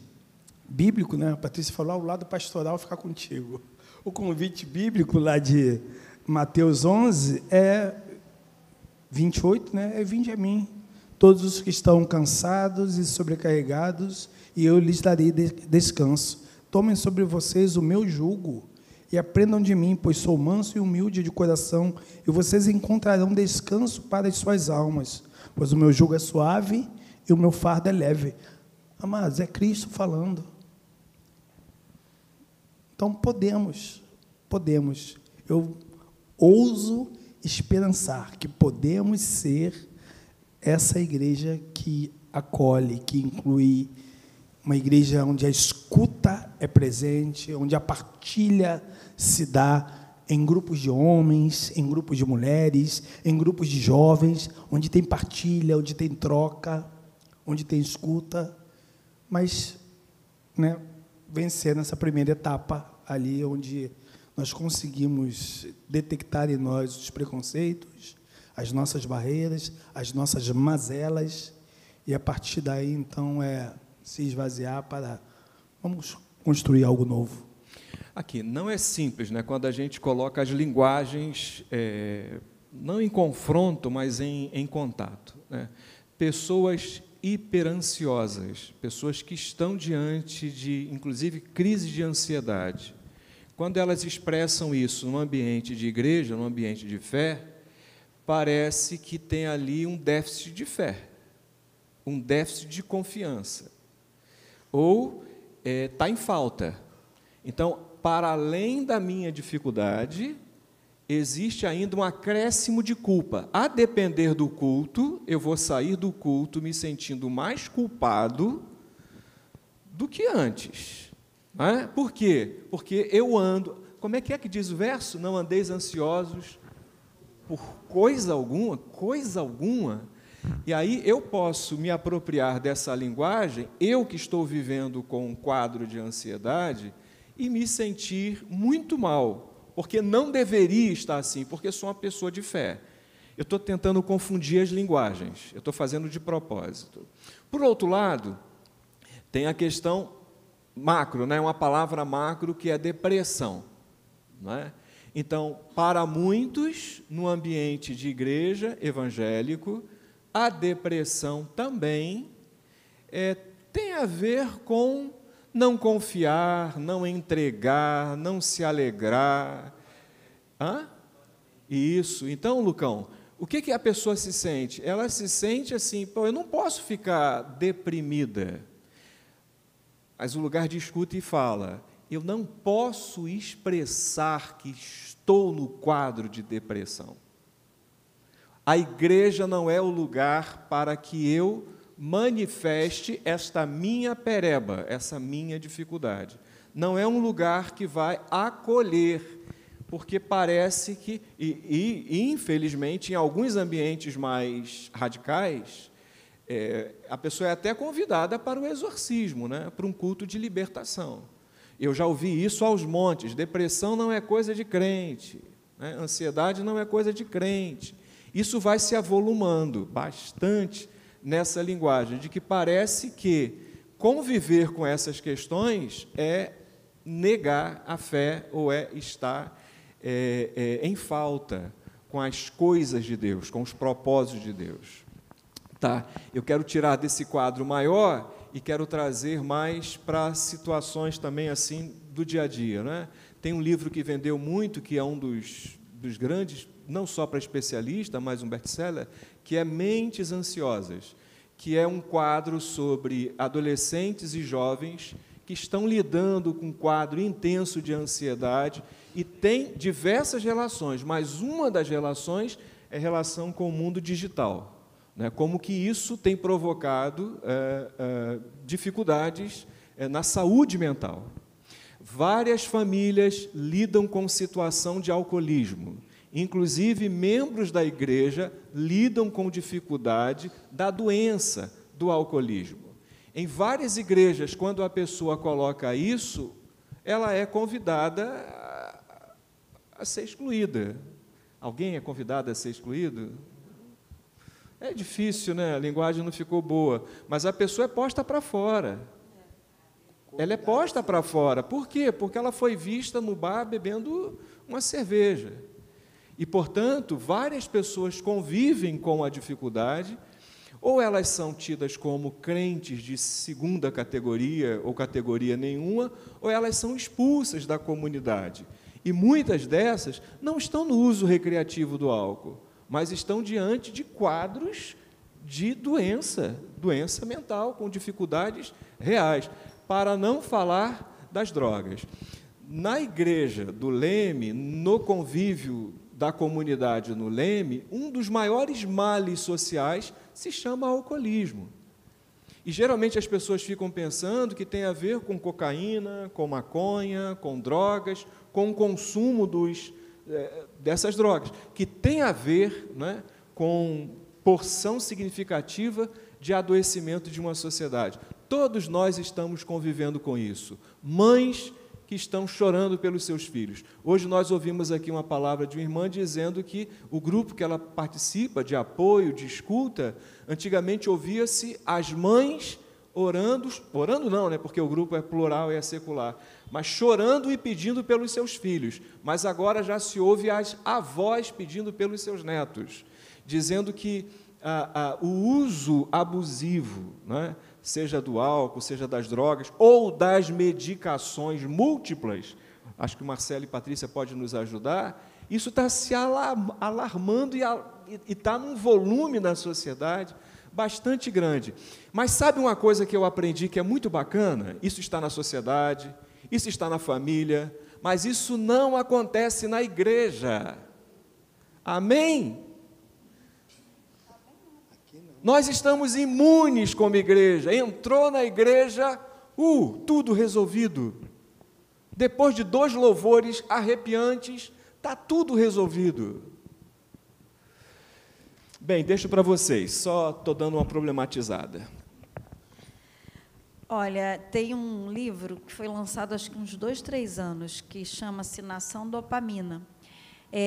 F: bíblico, né? A Patrícia falou, o lado pastoral fica contigo. O convite bíblico lá de Mateus 11 é 28, né? É: vinde a mim, todos os que estão cansados e sobrecarregados, e eu lhes darei descanso. Tomem sobre vocês o meu jugo e aprendam de mim, pois sou manso e humilde de coração, e vocês encontrarão descanso para as suas almas, pois o meu jugo é suave e o meu fardo é leve. Amados, é Cristo falando. Então, podemos. Eu ouso esperançar que podemos ser essa igreja que acolhe, que inclui, uma igreja onde a escuta é presente, onde a partilha se dá em grupos de homens, em grupos de mulheres, em grupos de jovens, onde tem partilha, onde tem troca, onde tem escuta, mas, né, vencer nessa primeira etapa ali, onde nós conseguimos detectar em nós os preconceitos, as nossas barreiras, as nossas mazelas, e a partir daí, então, se esvaziar para vamos construir algo novo.
C: Aqui, não é simples, né, quando a gente coloca as linguagens, não em confronto, mas em contato, né? Pessoas hiperansiosas, pessoas que estão diante de, inclusive, crise de ansiedade. Quando elas expressam isso num ambiente de igreja, num ambiente de fé, parece que tem ali um déficit de fé, um déficit de confiança, ou está em falta. Então, para além da minha dificuldade, existe ainda um acréscimo de culpa. A depender do culto, eu vou sair do culto me sentindo mais culpado do que antes. Não é? Por quê? Porque eu ando... Como é que diz o verso? Não andeis ansiosos por coisa alguma. E aí eu posso me apropriar dessa linguagem, eu que estou vivendo com um quadro de ansiedade, e me sentir muito mal, porque não deveria estar assim, porque sou uma pessoa de fé. Eu estou tentando confundir as linguagens, eu estou fazendo de propósito. Por outro lado, tem a questão macro, né? Uma palavra macro que é depressão. Não é? Então, para muitos, no ambiente de igreja evangélico, a depressão também tem a ver com não confiar, não entregar, não se alegrar. Isso. Então, Lucão, o que a pessoa se sente? Ela se sente assim, eu não posso ficar deprimida. Mas o lugar de escuta e fala, eu não posso expressar que estou no quadro de depressão. A igreja não é o lugar para que eu manifeste esta minha pereba, essa minha dificuldade. Não é um lugar que vai acolher, porque parece que, infelizmente, em alguns ambientes mais radicais, a pessoa é até convidada para o exorcismo, né, para um culto de libertação. Eu já ouvi isso aos montes, depressão não é coisa de crente, né, ansiedade não é coisa de crente. Isso vai se avolumando bastante nessa linguagem, de que parece que conviver com essas questões é negar a fé ou estar em falta com as coisas de Deus, com os propósitos de Deus. Tá, eu quero tirar desse quadro maior e quero trazer mais para situações também assim do dia a dia, né? Tem um livro que vendeu muito, que é um dos grandes, não só para especialista, mas um best-seller, que é Mentes Ansiosas, que é um quadro sobre adolescentes e jovens que estão lidando com um quadro intenso de ansiedade e tem diversas relações, mas uma das relações é a relação com o mundo digital, né? Como que isso tem provocado dificuldades na saúde mental. Várias famílias lidam com situação de alcoolismo. Inclusive, membros da igreja lidam com dificuldade da doença do alcoolismo. Em várias igrejas, quando a pessoa coloca isso, ela é convidada a ser excluída. Alguém é convidado a ser excluído? É difícil, né? A linguagem não ficou boa, mas a pessoa é posta para fora. Ela é posta para fora. Por quê? Porque ela foi vista no bar bebendo uma cerveja. E, portanto, várias pessoas convivem com a dificuldade, ou elas são tidas como crentes de segunda categoria ou categoria nenhuma, ou elas são expulsas da comunidade. E muitas dessas não estão no uso recreativo do álcool, mas estão diante de quadros de doença mental, com dificuldades reais, para não falar das drogas. Na igreja do Leme, no convívio da comunidade no Leme, um dos maiores males sociais se chama alcoolismo. E, geralmente, as pessoas ficam pensando que tem a ver com cocaína, com maconha, com drogas, com o consumo dessas drogas, que tem a ver, né, com porção significativa de adoecimento de uma sociedade. Todos nós estamos convivendo com isso. Mães que estão chorando pelos seus filhos. Hoje nós ouvimos aqui uma palavra de uma irmã dizendo que o grupo que ela participa, de apoio, de escuta, antigamente ouvia-se as mães orando não, né, porque o grupo é plural e é secular, mas chorando e pedindo pelos seus filhos. Mas agora já se ouve as avós pedindo pelos seus netos, dizendo que o uso abusivo, né, seja do álcool, seja das drogas, ou das medicações múltiplas, acho que o Marcelo e Patrícia podem nos ajudar, isso está se alarmando e está num volume na sociedade bastante grande. Mas sabe uma coisa que eu aprendi que é muito bacana? Isso está na sociedade, isso está na família, mas isso não acontece na igreja. Amém? Nós estamos imunes como igreja. Entrou na igreja, tudo resolvido. Depois de 2 louvores arrepiantes, está tudo resolvido. Bem, deixo para vocês, só estou dando uma problematizada.
E: Olha, tem um livro que foi lançado acho que uns 2, 3 anos, que chama-se Nação Dopamina.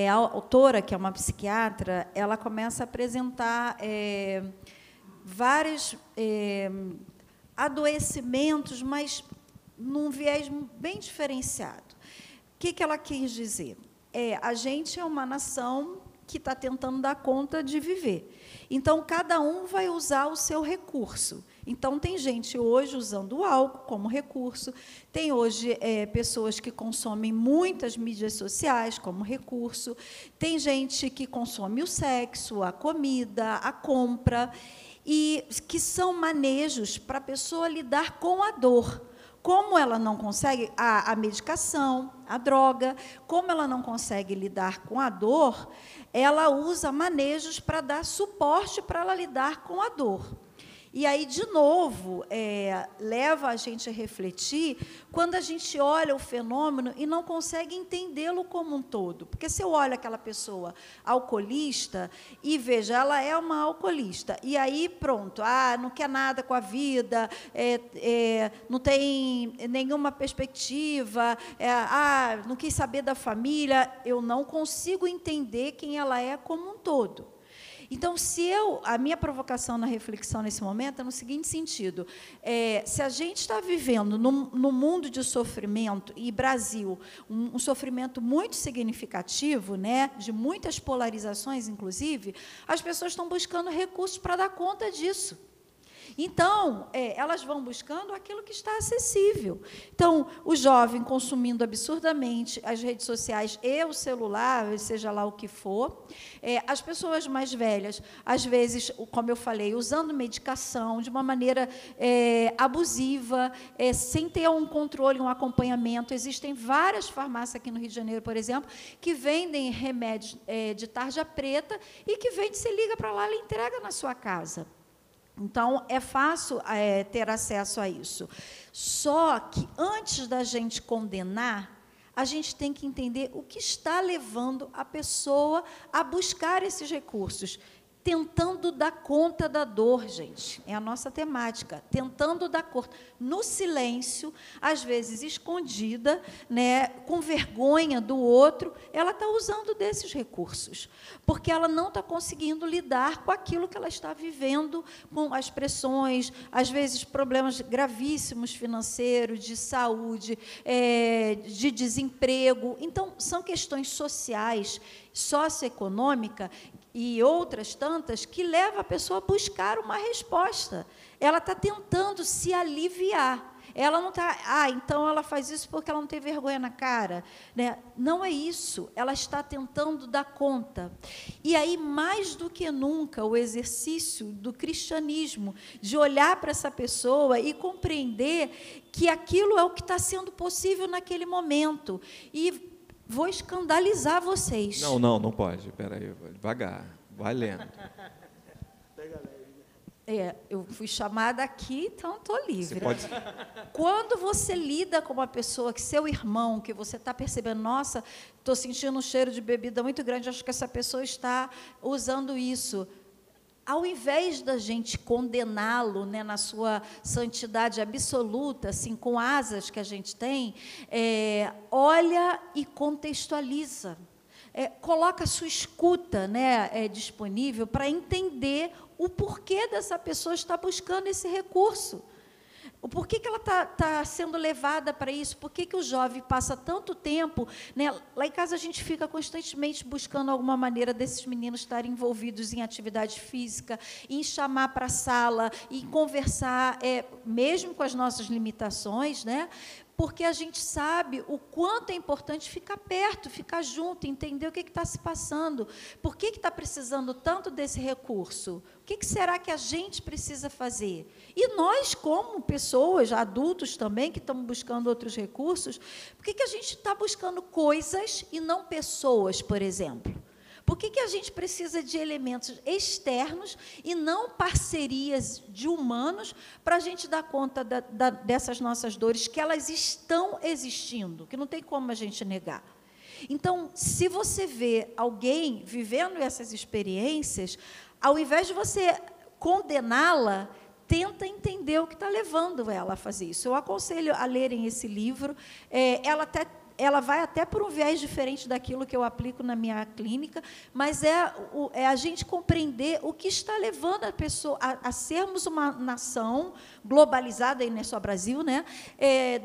E: A autora, que é uma psiquiatra, ela começa a apresentar vários adoecimentos, mas num viés bem diferenciado. O que ela quis dizer? A gente é uma nação que está tentando dar conta de viver. Então, cada um vai usar o seu recurso. Então, tem gente hoje usando o álcool como recurso, tem hoje pessoas que consomem muitas mídias sociais como recurso, tem gente que consome o sexo, a comida, a compra, e que são manejos para a pessoa lidar com a dor. Como ela não consegue, a medicação, a droga, como ela não consegue lidar com a dor, ela usa manejos para dar suporte para ela lidar com a dor. E aí, de novo, leva a gente a refletir quando a gente olha o fenômeno e não consegue entendê-lo como um todo. Porque se eu olho aquela pessoa alcoolista e vejo, ela é uma alcoolista, e aí, pronto, não quer nada com a vida, não tem nenhuma perspectiva, não quis saber da família, eu não consigo entender quem ela é como um todo. Então, a minha provocação na reflexão nesse momento é no seguinte sentido: se a gente está vivendo num mundo de sofrimento, e Brasil, um sofrimento muito significativo, né, de muitas polarizações, inclusive, as pessoas estão buscando recursos para dar conta disso. Então, elas vão buscando aquilo que está acessível. Então, o jovem consumindo absurdamente as redes sociais e o celular, seja lá o que for. As pessoas mais velhas, às vezes, como eu falei, usando medicação de uma maneira abusiva, sem ter um controle, um acompanhamento. Existem várias farmácias aqui no Rio de Janeiro, por exemplo, que vendem remédios de tarja preta e que vende, você liga para lá, ela entrega na sua casa. Então, é fácil ter acesso a isso. Só que, antes da gente condenar, a gente tem que entender o que está levando a pessoa a buscar esses recursos. tentando dar conta da dor, gente. É a nossa temática, tentando dar conta. No silêncio, às vezes escondida, né, com vergonha do outro, ela está usando desses recursos, porque ela não está conseguindo lidar com aquilo que ela está vivendo, com as pressões, às vezes problemas gravíssimos financeiros, de saúde, de desemprego. Então, são questões sociais, socioeconômica e outras tantas que levam a pessoa a buscar uma resposta. Ela está tentando se aliviar. Ela não está, então ela faz isso porque ela não tem vergonha na cara, né? Não é isso, ela está tentando dar conta. E aí, mais do que nunca, o exercício do cristianismo, de olhar para essa pessoa e compreender que aquilo é o que está sendo possível naquele momento. E vou escandalizar vocês.
C: Não pode. Espera aí, devagar. Vai lendo.
E: Eu fui chamada aqui, então estou livre.
C: Você pode...
E: Quando você lida com uma pessoa, que seu irmão, que você está percebendo, nossa, estou sentindo um cheiro de bebida muito grande, acho que essa pessoa está usando isso. Ao invés da gente condená-lo, né, na sua santidade absoluta, assim, com asas que a gente tem, olha e contextualiza. Coloca a sua escuta, né, disponível para entender o porquê dessa pessoa estar buscando esse recurso. O porquê que ela está sendo levada para isso? Por que o jovem passa tanto tempo, né? Lá em casa a gente fica constantemente buscando alguma maneira desses meninos estarem envolvidos em atividade física, em chamar para a sala, em conversar, mesmo com as nossas limitações, né? Porque a gente sabe o quanto é importante ficar perto, ficar junto, entender o que está se passando, por que está precisando tanto desse recurso, o que será que a gente precisa fazer. E nós, como pessoas, adultos também, que estamos buscando outros recursos, por que a gente está buscando coisas e não pessoas, por exemplo? Por que a gente precisa de elementos externos e não parcerias de humanos para a gente dar conta dessas nossas dores, que elas estão existindo, que não tem como a gente negar? Então, se você vê alguém vivendo essas experiências, ao invés de você condená-la, tenta entender o que está levando ela a fazer isso. Eu aconselho a lerem esse livro. Ela vai até por um viés diferente daquilo que eu aplico na minha clínica, mas é a gente compreender o que está levando a pessoa a sermos uma nação globalizada, e não é só Brasil, né?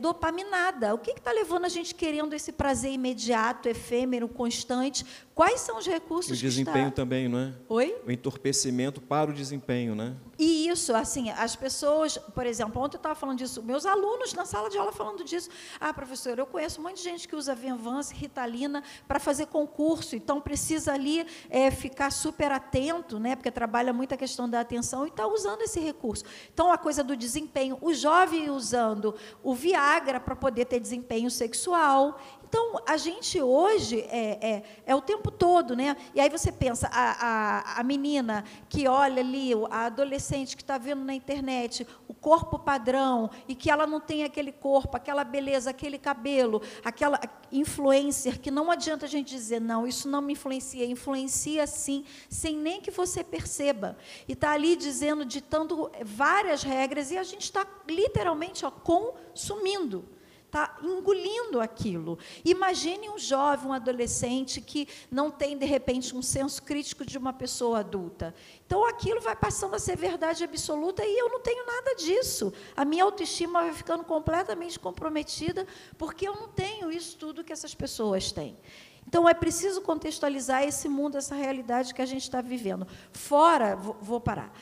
E: Dopaminada. O que está levando a gente querendo esse prazer imediato, efêmero, constante? Quais são os recursos
C: que está... O desempenho também, não é?
E: Oi?
C: O entorpecimento para o desempenho, né?
E: E isso, assim, as pessoas, por exemplo, ontem eu estava falando disso, meus alunos na sala de aula falando disso. Professor, eu conheço um monte de gente que usa Venvance, Ritalina para fazer concurso, então precisa ali ficar super atento, né, porque trabalha muito a questão da atenção, e está usando esse recurso. Então, a coisa do desempenho, o jovem usando o Viagra para poder ter desempenho sexual. Então, a gente hoje é o tempo todo, né? E aí você pensa, a menina que olha ali, a adolescente que está vendo na internet o corpo padrão, e que ela não tem aquele corpo, aquela beleza, aquele cabelo, aquela influencer, que não adianta a gente dizer, não, isso não me influencia sim, sem nem que você perceba. E está ali dizendo, ditando várias regras, e a gente está literalmente consumindo. Está engolindo aquilo. Imagine um jovem, um adolescente que não tem, de repente, um senso crítico de uma pessoa adulta. Então, aquilo vai passando a ser verdade absoluta e eu não tenho nada disso. A minha autoestima vai ficando completamente comprometida porque eu não tenho isso tudo que essas pessoas têm. Então, é preciso contextualizar esse mundo, essa realidade que a gente está vivendo. Fora, vou parar,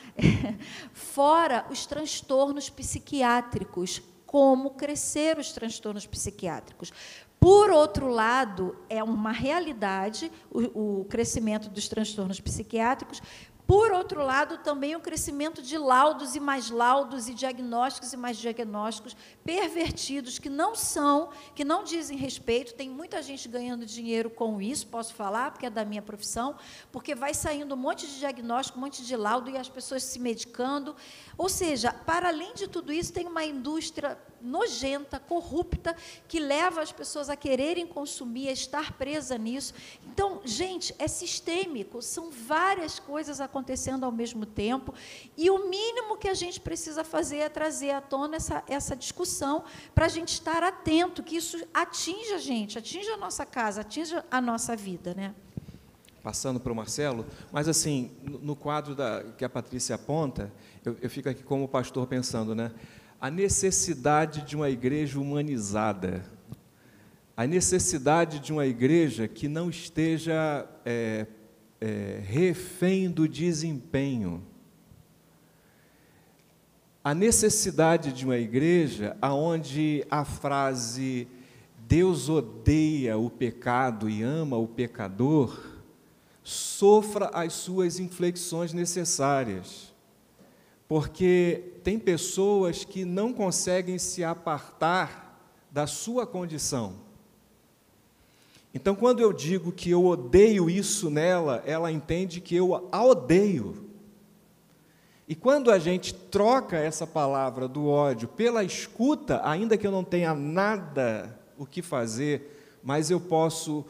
E: fora os transtornos psiquiátricos, como crescer os transtornos psiquiátricos. Por outro lado, é uma realidade o crescimento dos transtornos psiquiátricos. Por outro lado, também o crescimento de laudos e mais laudos, e diagnósticos e mais diagnósticos pervertidos, que não dizem respeito. Tem muita gente ganhando dinheiro com isso, posso falar, porque é da minha profissão, porque vai saindo um monte de diagnóstico, um monte de laudo, e as pessoas se medicando. Ou seja, para além de tudo isso, tem uma indústria nojenta, corrupta, que leva as pessoas a quererem consumir, a estar presa nisso. Então, gente, é sistêmico, são várias coisas acontecendo acontecendo ao mesmo tempo, e o mínimo que a gente precisa fazer é trazer à tona essa discussão, para a gente estar atento, que isso atinja a gente, atinja a nossa casa, atinja a nossa vida, né?
C: Passando para o Marcelo, mas assim, no quadro que a Patrícia aponta, eu fico aqui como pastor pensando, né? A necessidade de uma igreja humanizada, a necessidade de uma igreja que não esteja refém do desempenho, a necessidade de uma igreja onde a frase Deus odeia o pecado e ama o pecador sofra as suas inflexões necessárias, porque tem pessoas que não conseguem se apartar da sua condição. Então, quando eu digo que eu odeio isso nela, ela entende que eu a odeio. E quando a gente troca essa palavra do ódio pela escuta, ainda que eu não tenha nada o que fazer, mas eu posso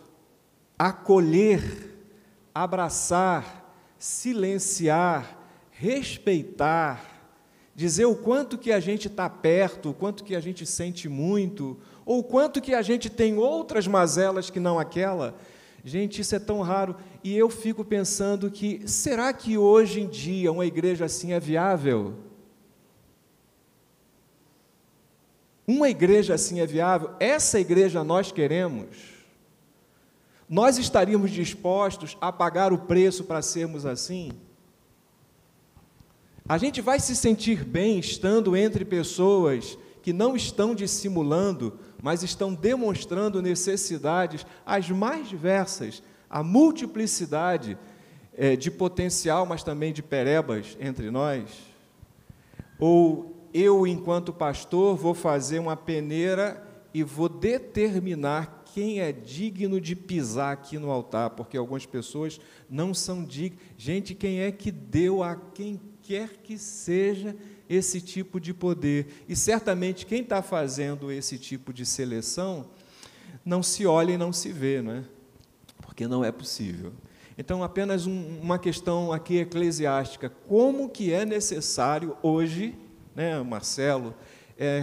C: acolher, abraçar, silenciar, respeitar, dizer o quanto que a gente está perto, o quanto que a gente sente muito, ou o quanto que a gente tem outras mazelas que não aquela. Gente, isso é tão raro, e eu fico pensando que, será que hoje em dia uma igreja assim é viável? Uma igreja assim é viável? Essa igreja nós queremos? Nós estaríamos dispostos a pagar o preço para sermos assim? A gente vai se sentir bem estando entre pessoas que não estão dissimulando, mas estão demonstrando necessidades as mais diversas, a multiplicidade de potencial, mas também de perebas entre nós? Ou eu, enquanto pastor, vou fazer uma peneira e vou determinar quem é digno de pisar aqui no altar, porque algumas pessoas não são dignas. Gente, quem é que deu a quem quer que seja esse tipo de poder? E certamente quem está fazendo esse tipo de seleção não se olha e não se vê, não é? Porque não é possível. Então, apenas uma questão aqui eclesiástica: como que é necessário hoje, né, Marcelo,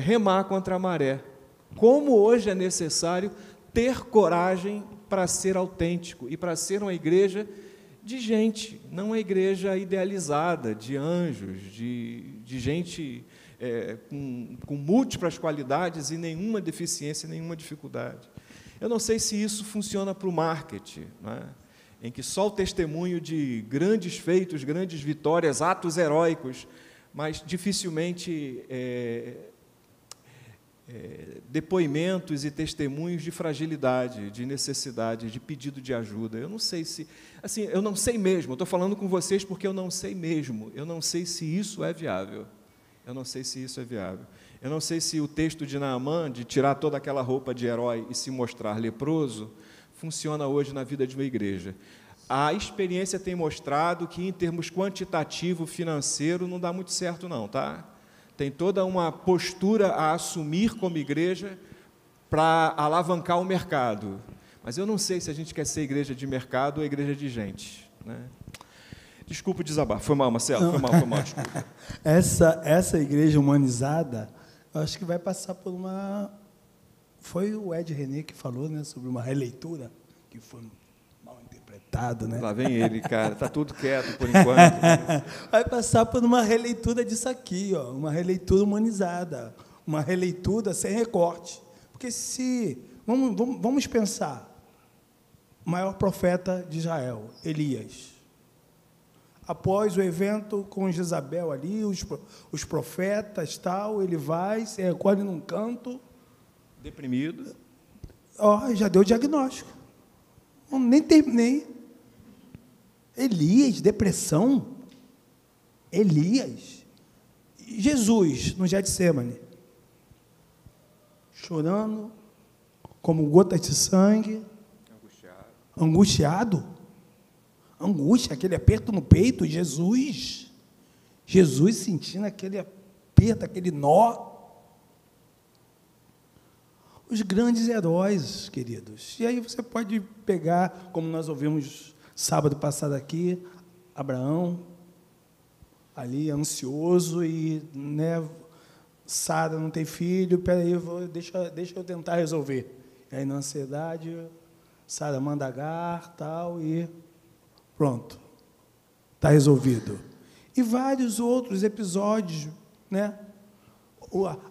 C: remar contra a maré? Como hoje é necessário ter coragem para ser autêntico e para ser uma igreja de gente, não uma igreja idealizada, de anjos, de gente com múltiplas qualidades e nenhuma deficiência, nenhuma dificuldade. Eu não sei se isso funciona para o marketing, né, em que só o testemunho de grandes feitos, grandes vitórias, atos heróicos, mas dificilmente depoimentos e testemunhos de fragilidade, de necessidade, de pedido de ajuda. Eu não sei se, assim, eu não sei mesmo, eu estou falando com vocês porque eu não sei mesmo, eu não sei se isso é viável, eu não sei se isso é viável, eu não sei se o texto de Naamã, de tirar toda aquela roupa de herói e se mostrar leproso, funciona hoje na vida de uma igreja. A experiência tem mostrado que, em termos quantitativo, financeiro, não dá muito certo não, tá? Tem toda uma postura a assumir como igreja para alavancar o mercado. Mas eu não sei se a gente quer ser igreja de mercado ou igreja de gente, né? Desculpa o desabafo. Foi mal, Marcelo? Foi mal, desculpa.
F: Essa igreja humanizada, eu acho que vai passar por uma... Foi o Ed René que falou, né, sobre uma releitura, que foi mal interpretado, né?
C: Lá vem ele, cara. Está tudo quieto por enquanto.
F: Vai passar por uma releitura disso aqui, ó, uma releitura humanizada, uma releitura sem recorte. Porque se... Vamos pensar. O maior profeta de Israel, Elias. Após o evento com Jezabel ali, os profetas, tal, ele vai, se recolhe num canto.
C: Deprimido.
F: Ó, já deu o diagnóstico. Nem terminei. Elias, depressão. Elias. Jesus, no Getsemane, chorando, como gotas de sangue. Angustiado. Angústia, aquele aperto no peito. Jesus sentindo aquele aperto, aquele nó. Os grandes heróis, queridos. E aí você pode pegar, como nós ouvimos sábado passado aqui, Abraão, ali ansioso e, né, Sara não tem filho, peraí, deixa eu tentar resolver. E aí, na ansiedade, Sara manda Agar, tal, e pronto, está resolvido. E vários outros episódios, né?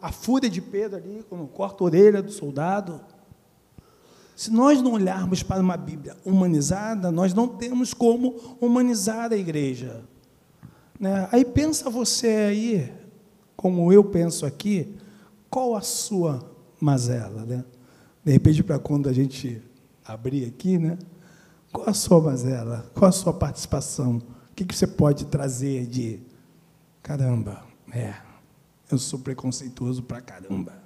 F: A fúria de Pedro ali, quando corta a orelha do soldado. Se nós não olharmos para uma Bíblia humanizada, nós não temos como humanizar a igreja. Né? Aí pensa você aí, como eu penso aqui, qual a sua mazela? Né? De repente, para quando a gente abrir aqui, né? Qual a sua mazela? Qual a sua participação? O que você pode trazer de, caramba, eu sou preconceituoso pra caramba.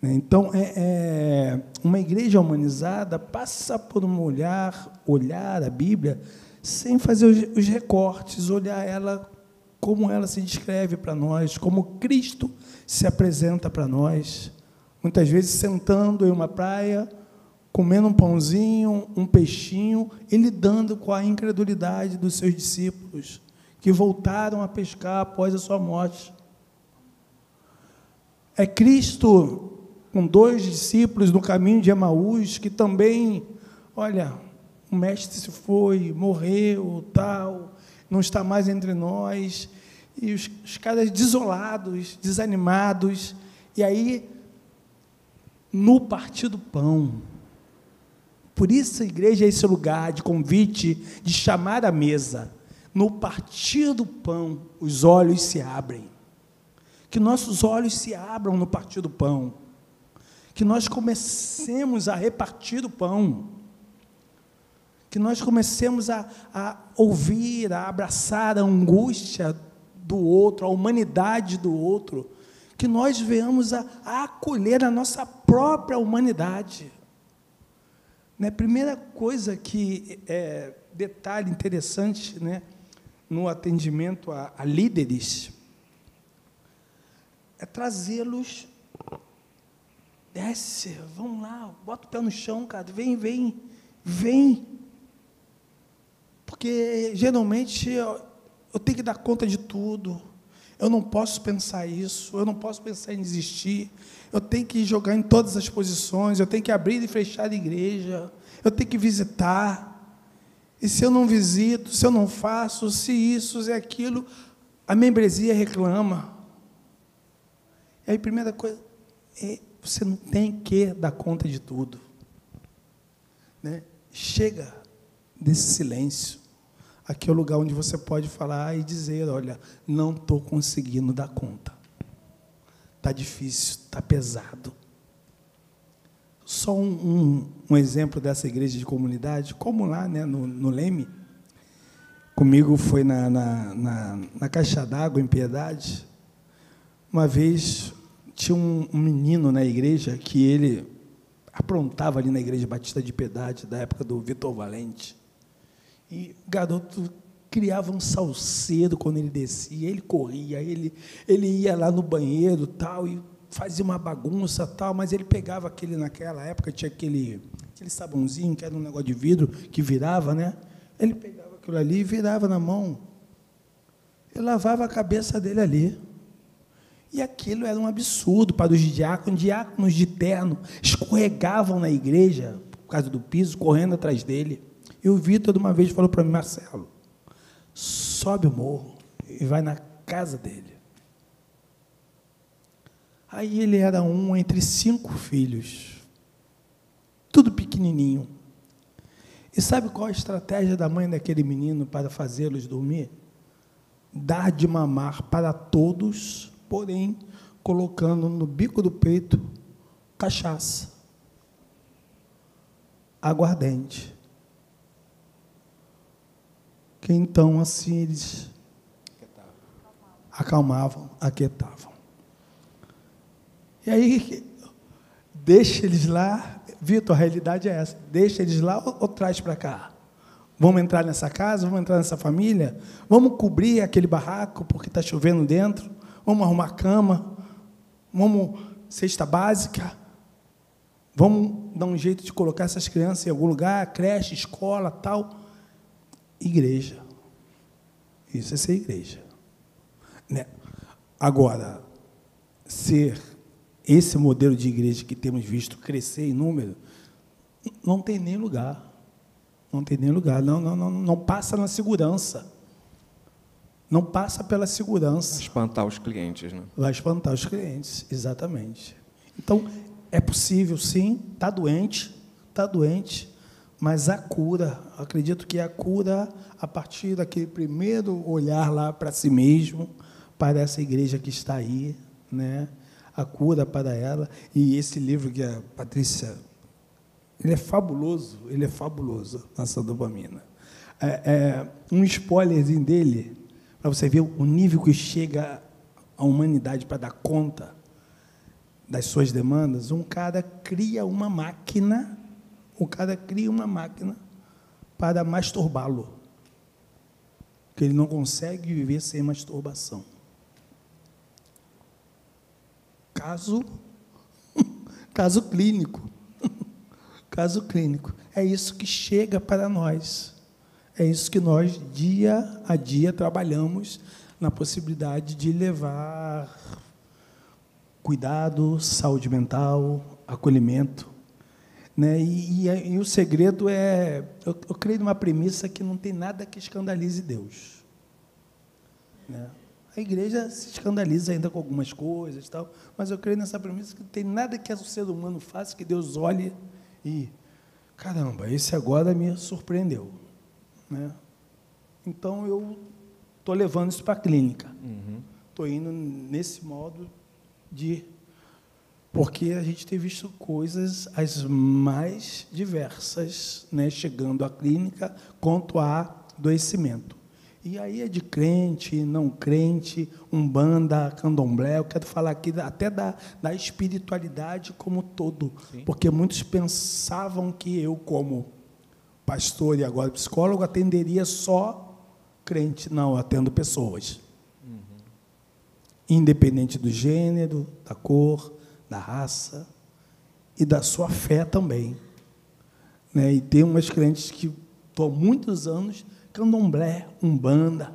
F: Então, uma igreja humanizada passa por olhar a Bíblia sem fazer os recortes, olhar ela como ela se descreve para nós, como Cristo se apresenta para nós. Muitas vezes sentando em uma praia, comendo um pãozinho, um peixinho, e lidando com a incredulidade dos seus discípulos, que voltaram a pescar após a sua morte. É Cristo com 2 discípulos no caminho de Emaús, que também, olha, o mestre se foi, morreu, tal, não está mais entre nós, e os caras desolados, desanimados, e aí, no partir do pão, por isso a igreja é esse lugar de convite, de chamar à mesa, no partir do pão, os olhos se abrem, que nossos olhos se abram no partir do pão, que nós comecemos a repartir o pão, que nós comecemos a ouvir, a abraçar a angústia do outro, a humanidade do outro, que nós venhamos a acolher a nossa própria humanidade. Né? Primeira coisa que detalhe interessante, né, no atendimento a líderes, é trazê-los. Desce, vamos lá, bota o pé no chão, cara, vem. Porque, geralmente, eu tenho que dar conta de tudo, eu não posso pensar isso, eu não posso pensar em desistir, eu tenho que jogar em todas as posições, eu tenho que abrir e fechar a igreja, eu tenho que visitar, e se eu não visito, se eu não faço, se isso, se aquilo, a membresia reclama. E aí, a primeira coisa você não tem que dar conta de tudo. Né? Chega desse silêncio. Aqui é o lugar onde você pode falar e dizer, olha, não estou conseguindo dar conta. Está difícil, está pesado. Só um exemplo dessa igreja de comunidade, como lá, né, no Leme, comigo foi na Caixa d'Água, em Piedade. Uma vez tinha um menino na igreja que ele aprontava ali na Igreja Batista de Piedade, da época do Vitor Valente. E o garoto criava um salseiro quando ele descia, ele corria, ele ia lá no banheiro, tal, e fazia uma bagunça, tal, mas ele pegava naquela época, tinha aquele sabãozinho, que era um negócio de vidro, que virava, né? Ele pegava aquilo ali e virava na mão. Ele lavava a cabeça dele ali. E aquilo era um absurdo para os diáconos de terno, escorregavam na igreja, por causa do piso, correndo atrás dele. E o Vitor, de uma vez, falou para mim, Marcelo, sobe o morro e vai na casa dele. Aí ele era um entre 5 filhos, tudo pequenininho. E sabe qual a estratégia da mãe daquele menino para fazê-los dormir? Dar de mamar para todos, porém, colocando no bico do peito cachaça, aguardente. Que então, assim, eles acalmavam, aquietavam. E aí, deixa eles lá, Vitor, a realidade é essa, deixa eles lá ou traz para cá? Vamos entrar nessa casa, vamos entrar nessa família, vamos cobrir aquele barraco porque está chovendo dentro, vamos arrumar cama, vamos cesta básica, vamos dar um jeito de colocar essas crianças em algum lugar, creche, escola, tal. Igreja. Isso é ser igreja. Né? Agora, ser esse modelo de igreja que temos visto crescer em número, não tem nem lugar. Não tem nem lugar. Não passa na segurança. Não passa pela segurança.
C: Vai espantar os clientes, né?
F: Vai espantar os clientes, exatamente. Então, é possível, sim, está doente, mas a cura, acredito que a cura, a partir daquele primeiro olhar lá para si mesmo, para essa igreja que está aí, né? A cura para ela. E esse livro que a Patrícia, ele é fabuloso, Nação Dopamina. Um spoilerzinho dele, para você ver o nível que chega a humanidade para dar conta das suas demandas. Um cara cria uma máquina para masturbá-lo, porque ele não consegue viver sem masturbação. Caso clínico. Caso clínico. É isso que chega para nós. É isso que nós, dia a dia, trabalhamos na possibilidade de levar cuidado, saúde mental, acolhimento. Né? E o segredo é... Eu creio numa premissa que não tem nada que escandalize Deus. Né? A igreja se escandaliza ainda com algumas coisas, tal, mas eu creio nessa premissa que não tem nada que o ser humano faça que Deus olhe e... Caramba, esse agora me surpreendeu. Né? Então, eu estou levando isso para a clínica. Estou indo nesse modo de... Porque a gente tem visto coisas as mais diversas, né, chegando à clínica quanto a adoecimento. E aí é de crente, não crente, umbanda, candomblé. Eu quero falar aqui até da espiritualidade como todo. Sim. Porque muitos pensavam que eu, como pastor e agora psicólogo, atenderia só crente. Não, eu atendo pessoas. Independente do gênero, da cor, da raça e da sua fé também. Né? E tem umas crentes que estão há muitos anos, candomblé, umbanda.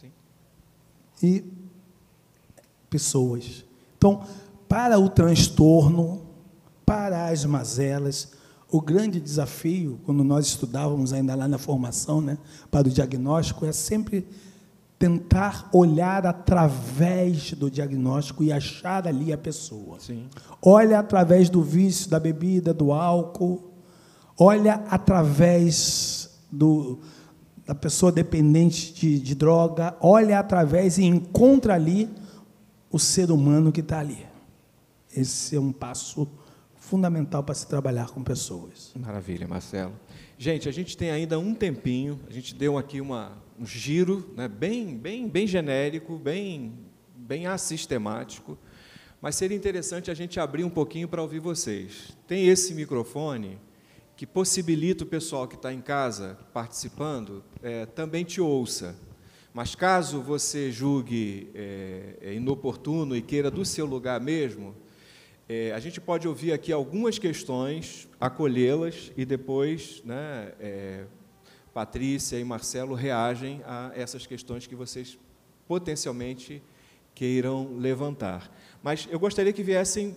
F: Sim. E pessoas. Então, para o transtorno, para as mazelas, o grande desafio, quando nós estudávamos ainda lá na formação, né, para o diagnóstico, é sempre tentar olhar através do diagnóstico e achar ali a pessoa. Sim. Olha através do vício, da bebida, do álcool, olha através da pessoa dependente de droga, olha através e encontra ali o ser humano que está ali. Esse é um passo fundamental para se trabalhar com pessoas.
C: Maravilha, Marcelo. Gente, a gente tem ainda um tempinho, a gente deu aqui um giro, né, bem genérico, bem assistemático, mas seria interessante a gente abrir um pouquinho para ouvir vocês. Tem esse microfone que possibilita o pessoal que está em casa participando também te ouça. Mas caso você julgue inoportuno e queira do seu lugar mesmo, a gente pode ouvir aqui algumas questões, acolhê-las e depois, né, Patrícia e Marcelo reagem a essas questões que vocês potencialmente queiram levantar. Mas eu gostaria que viessem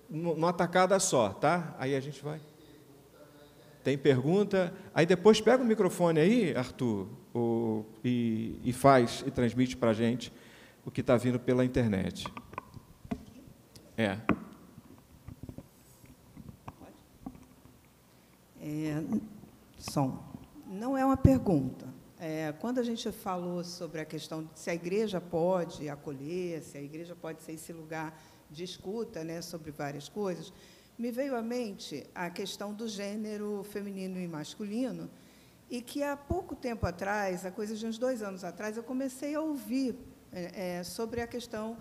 C: numa tacada só, tá? Aí a gente vai... Tem pergunta? Aí depois pega o microfone aí, Arthur, e faz e transmite para a gente o que está vindo pela internet.
G: Som. Não é uma pergunta. Quando a gente falou sobre a questão de se a igreja pode acolher, se a igreja pode ser esse lugar de escuta, né, sobre várias coisas, me veio à mente a questão do gênero feminino e masculino, e que há pouco tempo atrás, há coisa de uns 2 anos atrás, eu comecei a ouvir sobre a questão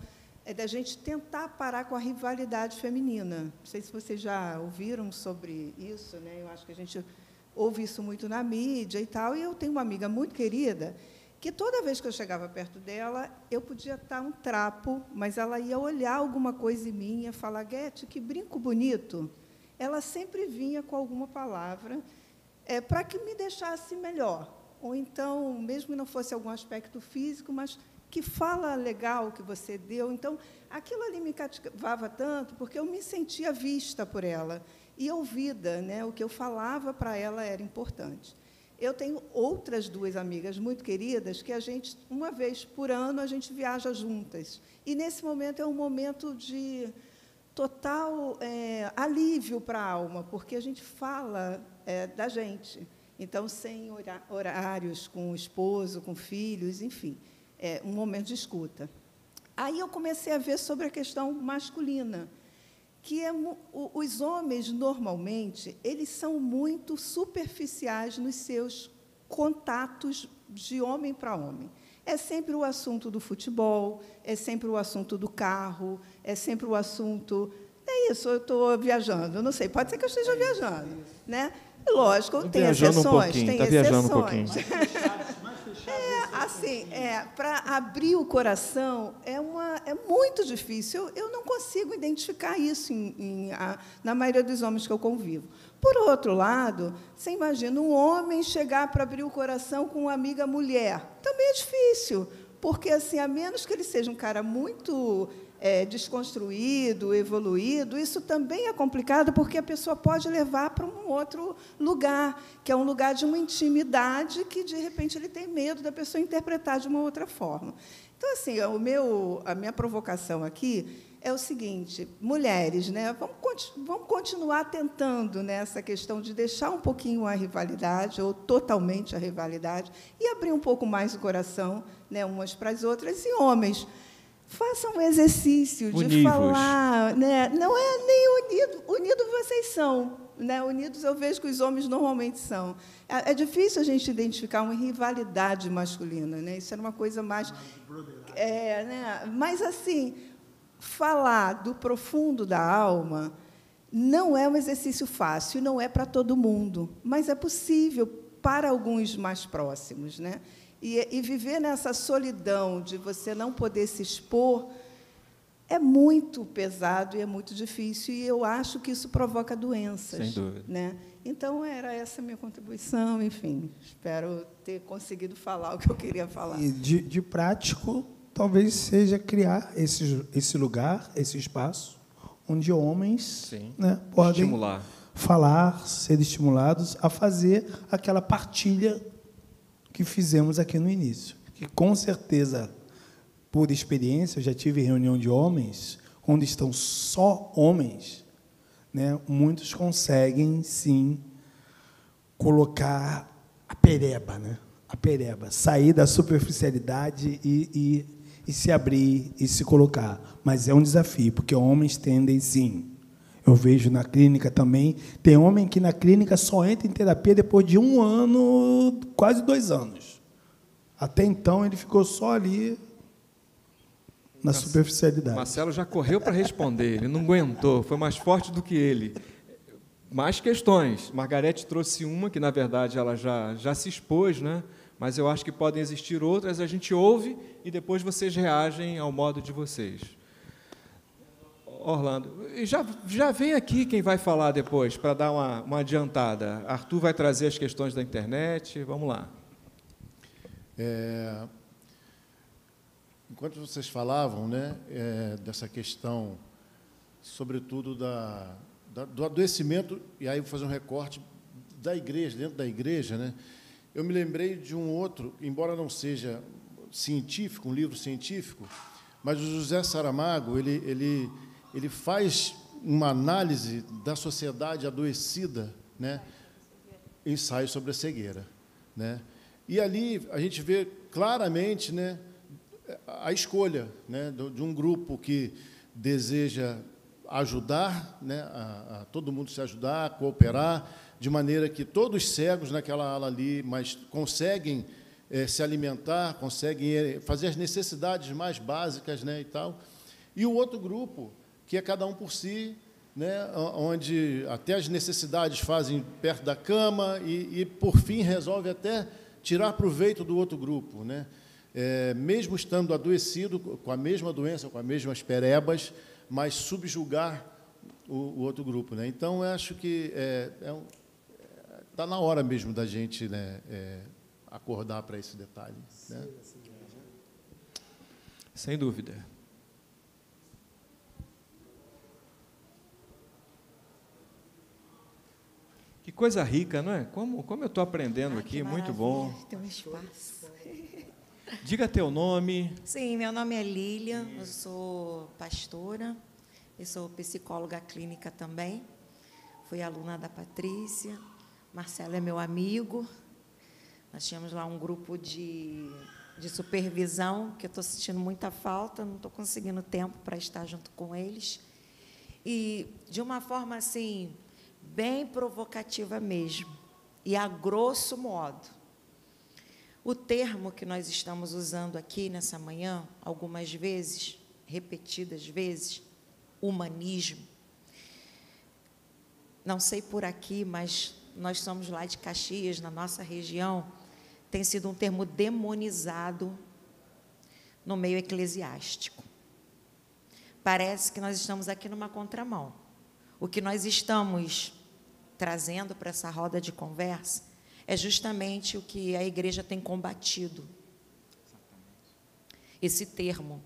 G: da gente tentar parar com a rivalidade feminina. Não sei se vocês já ouviram sobre isso, né? Eu acho que a gente ouve isso muito na mídia e tal, e eu tenho uma amiga muito querida que toda vez que eu chegava perto dela, eu podia estar um trapo, mas ela ia olhar alguma coisa em mim e ia falar: Guete, que brinco bonito. Ela sempre vinha com alguma palavra para que me deixasse melhor. ou então, mesmo que não fosse algum aspecto físico, mas que fala legal que você deu. Então, aquilo ali me cativava tanto, porque eu me sentia vista por ela e ouvida, né? O que eu falava para ela era importante. Eu tenho outras 2 amigas muito queridas que a gente, uma vez por ano, a gente viaja juntas. E, nesse momento, é um momento de total alívio para a alma, porque a gente fala da gente. Então, sem horários com o esposo, com filhos, enfim, é um momento de escuta. Aí eu comecei a ver sobre a questão masculina, que os homens, normalmente, eles são muito superficiais nos seus contatos de homem para homem. É sempre o assunto do futebol, é sempre o assunto do carro, é sempre o assunto... É isso, eu estou viajando, eu não sei, pode ser que eu esteja viajando, né? Lógico, tem exceções, tem exceções. Assim, para abrir o coração é muito difícil. Eu não consigo identificar isso na maioria dos homens que eu convivo. Por outro lado, você imagina um homem chegar para abrir o coração com uma amiga mulher. Também é difícil, porque, assim, a menos que ele seja um cara muito desconstruído, evoluído, isso também é complicado, porque a pessoa pode levar para um outro lugar, que é um lugar de uma intimidade que, de repente, ele tem medo da pessoa interpretar de uma outra forma. Então, assim, a minha provocação aqui é o seguinte: mulheres, né, vamos continuar tentando nessa questão de deixar um pouquinho a rivalidade, ou totalmente a rivalidade, e abrir um pouco mais o coração, né, umas para as outras. E homens, façam um exercício de falar, né? Não é nem unidos vocês são, né? Unidos eu vejo que os homens normalmente são. É difícil a gente identificar uma rivalidade masculina, né? Isso era uma coisa mais, né? Mas, assim, falar do profundo da alma não é um exercício fácil, não é para todo mundo, mas é possível para alguns mais próximos, né? E viver nessa solidão de você não poder se expor é muito pesado e é muito difícil, e eu acho que isso provoca doenças.
C: Sem dúvida.
G: Né? Então, era essa a minha contribuição, enfim, espero ter conseguido falar o que eu queria falar.
F: E de prático, talvez seja criar esse lugar, esse espaço, onde homens, né, podem
C: estimular,
F: falar, ser estimulados a fazer aquela partilha que fizemos aqui no início. Que, com certeza, por experiência, eu já tive reunião de homens, onde estão só homens, né, muitos conseguem, sim, colocar a pereba, né, a pereba, sair da superficialidade e se abrir e se colocar. Mas é um desafio, porque homens tendem, sim. Eu vejo na clínica também, tem homem que na clínica só entra em terapia depois de 1 ano, quase 2 anos. Até então, ele ficou só ali na superficialidade.
C: Marcelo já correu para responder, ele não aguentou, foi mais forte do que ele. Mais questões. Margarete trouxe uma, que, na verdade, ela já se expôs, né? Mas eu acho que podem existir outras, a gente ouve e depois vocês reagem ao modo de vocês. Orlando, e já vem aqui quem vai falar depois, para dar uma adiantada. Arthur vai trazer as questões da internet, vamos lá.
H: Enquanto vocês falavam, né, dessa questão, sobretudo do adoecimento, e aí eu vou fazer um recorte da igreja, dentro da igreja, né, eu me lembrei de um outro, embora não seja científico, um livro científico, mas o José Saramago, ele faz uma análise da sociedade adoecida, né, ensaio sobre a cegueira, né, e ali a gente vê claramente, né, a escolha, né, de um grupo que deseja ajudar, né, a todo mundo se ajudar, cooperar, de maneira que todos cegos naquela ala ali, mas conseguem se alimentar, conseguem fazer as necessidades mais básicas, né, e tal. E o outro grupo, que é cada um por si, né, onde até as necessidades fazem perto da cama e por fim, resolve até tirar proveito do outro grupo, né? Mesmo estando adoecido, com a mesma doença, com as mesmas perebas, mas subjugar o outro grupo, né? Então, eu acho que está na hora mesmo da gente, né, acordar para esse detalhe. Né?
C: Sem dúvida. Que coisa rica, não é? Como eu estou aprendendo aqui, muito bom.
I: Tem um espaço.
C: Diga teu nome.
I: Sim, meu nome é Lília, eu sou pastora, eu sou psicóloga clínica também, fui aluna da Patrícia, Marcelo é meu amigo, nós tínhamos lá um grupo de supervisão, que eu estou sentindo muita falta, não estou conseguindo tempo para estar junto com eles, e de uma forma assim, bem provocativa mesmo, e a grosso modo, o termo que nós estamos usando aqui nessa manhã, algumas vezes, repetidas vezes, humanismo. Não sei por aqui, mas nós somos lá de Caxias, na nossa região, tem sido um termo demonizado no meio eclesiástico. Parece que nós estamos aqui numa contramão. O que nós estamos trazendo para essa roda de conversa é justamente o que a igreja tem combatido. Esse termo.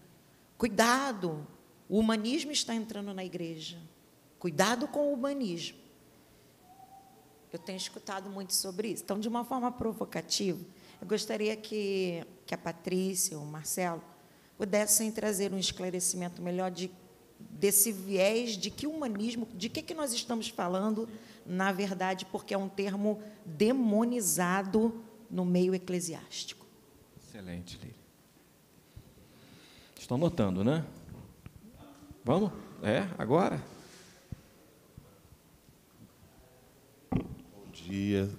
I: Cuidado, o humanismo está entrando na igreja. Cuidado com o humanismo. Eu tenho escutado muito sobre isso. Então, de uma forma provocativa, eu gostaria que a Patrícia, o Marcelo, pudessem trazer um esclarecimento melhor desse viés de que humanismo, de que nós estamos falando, na verdade, porque é um termo demonizado no meio eclesiástico.
C: Excelente, Lília. Estão notando, né? Vamos? Agora?
J: Bom dia.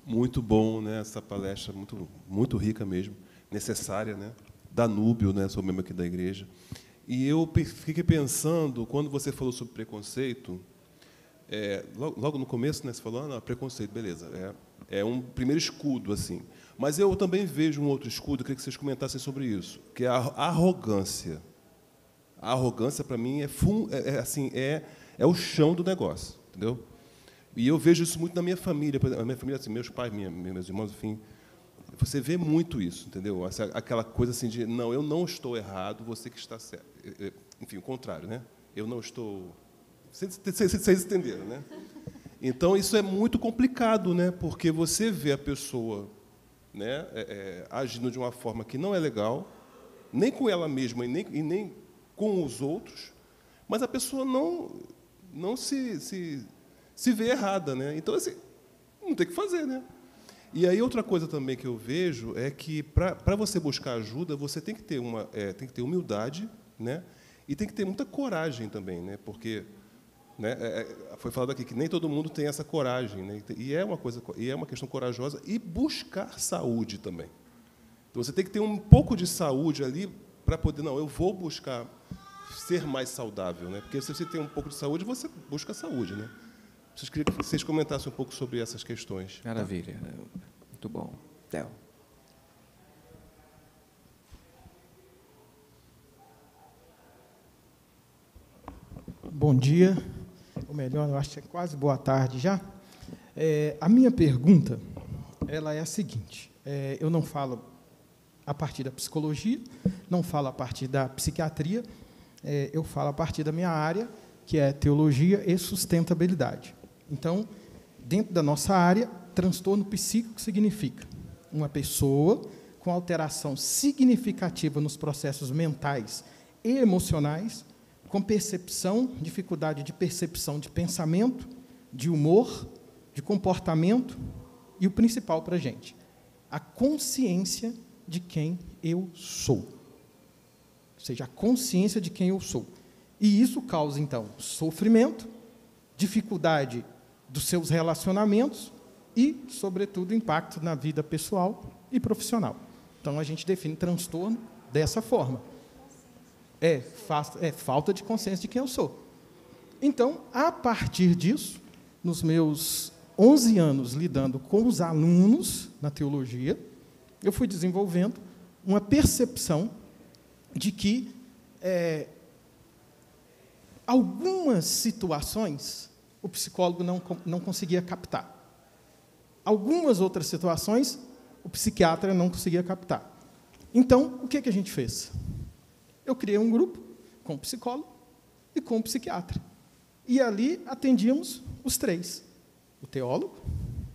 J: Muito bom, né? Essa palestra, muito rica mesmo, necessária, né? Danúbio, né? Sou membro aqui da igreja. E eu fiquei pensando, quando você falou sobre preconceito, logo no começo, né, você falou, preconceito, beleza, é um primeiro escudo, assim. Mas eu também vejo um outro escudo, eu queria que vocês comentassem sobre isso, que é a arrogância. A arrogância, para mim, é o chão do negócio, entendeu? E eu vejo isso muito na minha família, assim, meus pais, meus irmãos, enfim. Você vê muito isso, entendeu? Aquela coisa assim de, não, eu não estou errado, você que está certo. Enfim, o contrário, né? Eu não estou... Vocês entenderam, né? Então, isso é muito complicado, né? Porque você vê a pessoa, né, agindo de uma forma que não é legal, nem com ela mesma e nem com os outros, mas a pessoa não se vê errada, né? Então, assim, não tem o que fazer, né? E aí outra coisa também que eu vejo é que para você buscar ajuda você tem que ter humildade, né? E tem que ter muita coragem também, né? Porque, né, foi falado aqui que nem todo mundo tem essa coragem, né? E é uma questão corajosa e buscar saúde também. Então você tem que ter um pouco de saúde ali para poder, eu vou buscar ser mais saudável, né? Porque se você tem um pouco de saúde você busca saúde, né? Queria que vocês comentassem um pouco sobre essas questões.
C: Maravilha. Tá? Muito bom. Theo.
F: Bom dia. Ou melhor, eu acho que é quase boa tarde já. A minha pergunta ela é a seguinte. Eu não falo a partir da psicologia, não falo a partir da psiquiatria, eu falo a partir da minha área, que é teologia e sustentabilidade. Então, dentro da nossa área, transtorno psíquico significa uma pessoa com alteração significativa nos processos mentais e emocionais, com dificuldade de percepção de pensamento, de humor, de comportamento e o principal para a gente, a consciência de quem eu sou. Ou seja, a consciência de quem eu sou. E isso causa, então, sofrimento, dificuldade dos seus relacionamentos e, sobretudo, impacto na vida pessoal e profissional. Então, a gente define transtorno dessa forma. É falta de consciência de quem eu sou. Então, a partir disso, nos meus 11 anos lidando com os alunos na teologia, eu fui desenvolvendo uma percepção de que algumas situações o psicólogo não conseguia captar. Algumas outras situações,
K: o psiquiatra não conseguia captar. Então, o que a gente fez? Eu criei um grupo com o psicólogo e com o psiquiatra. E ali atendíamos os três, o teólogo,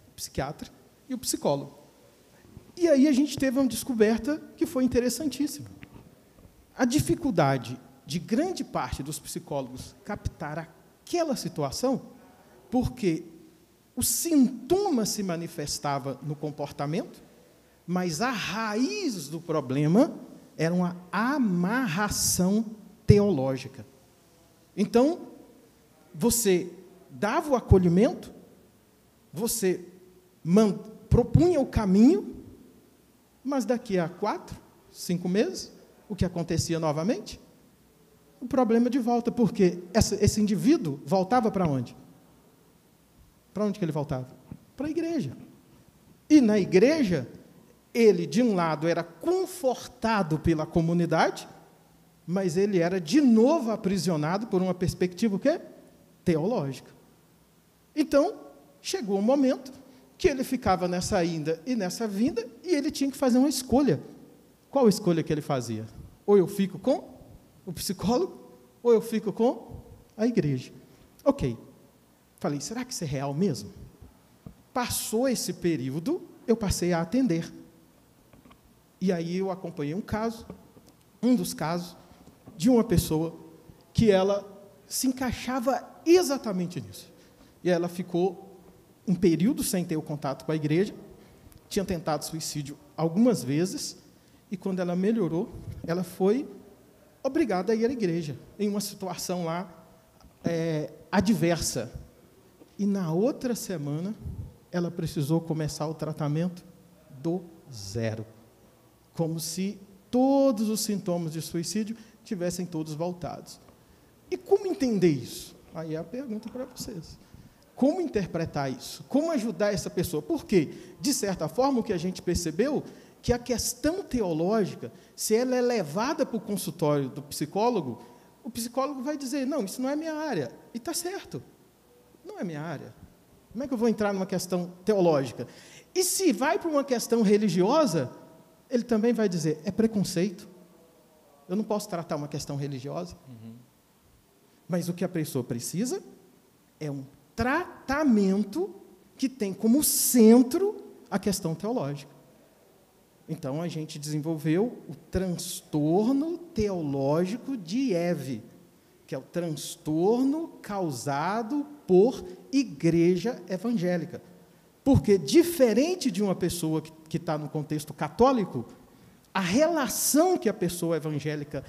K: o psiquiatra e o psicólogo. E aí a gente teve uma descoberta que foi interessantíssima. A dificuldade de grande parte dos psicólogos captar aquela situação, porque o sintoma se manifestava no comportamento, mas a raiz do problema era uma amarração teológica. Então, você dava o acolhimento, você propunha o caminho, mas daqui a 4, 5 meses, o que acontecia novamente? O problema de volta, porque esse indivíduo voltava para onde? Para onde que ele voltava? Para a igreja. E na igreja, ele, de um lado, era confortado pela comunidade, mas ele era, de novo, aprisionado por uma perspectiva o quê? Teológica. Então, chegou um momento que ele ficava nessa ida e nessa vinda, e ele tinha que fazer uma escolha. Qual escolha que ele fazia? Ou eu fico com o psicólogo, ou eu fico com a igreja. Ok. Falei, será que isso é real mesmo? Passou esse período, eu passei a atender. E aí eu acompanhei um dos casos, de uma pessoa que ela se encaixava exatamente nisso. E ela ficou um período sem ter o contato com a igreja, tinha tentado suicídio algumas vezes, e quando ela melhorou, ela foi obrigada a ir à igreja, em uma situação lá adversa. E na outra semana, ela precisou começar o tratamento do zero, como se todos os sintomas de suicídio tivessem todos voltados. E como entender isso? Aí é a pergunta para vocês. Como interpretar isso? Como ajudar essa pessoa? Porque, de certa forma, o que a gente percebeu, que a questão teológica, se ela é levada para o consultório do psicólogo, o psicólogo vai dizer, não, isso não é minha área. E está certo, não é minha área. Como é que eu vou entrar numa questão teológica? E se vai para uma questão religiosa, ele também vai dizer, é preconceito. Eu não posso tratar uma questão religiosa. Mas o que a pessoa precisa é um tratamento que tem como centro a questão teológica. Então, a gente desenvolveu o transtorno teológico de Eve, que é o transtorno causado por igreja evangélica. Porque, diferente de uma pessoa que está no contexto católico, a relação que a pessoa evangélica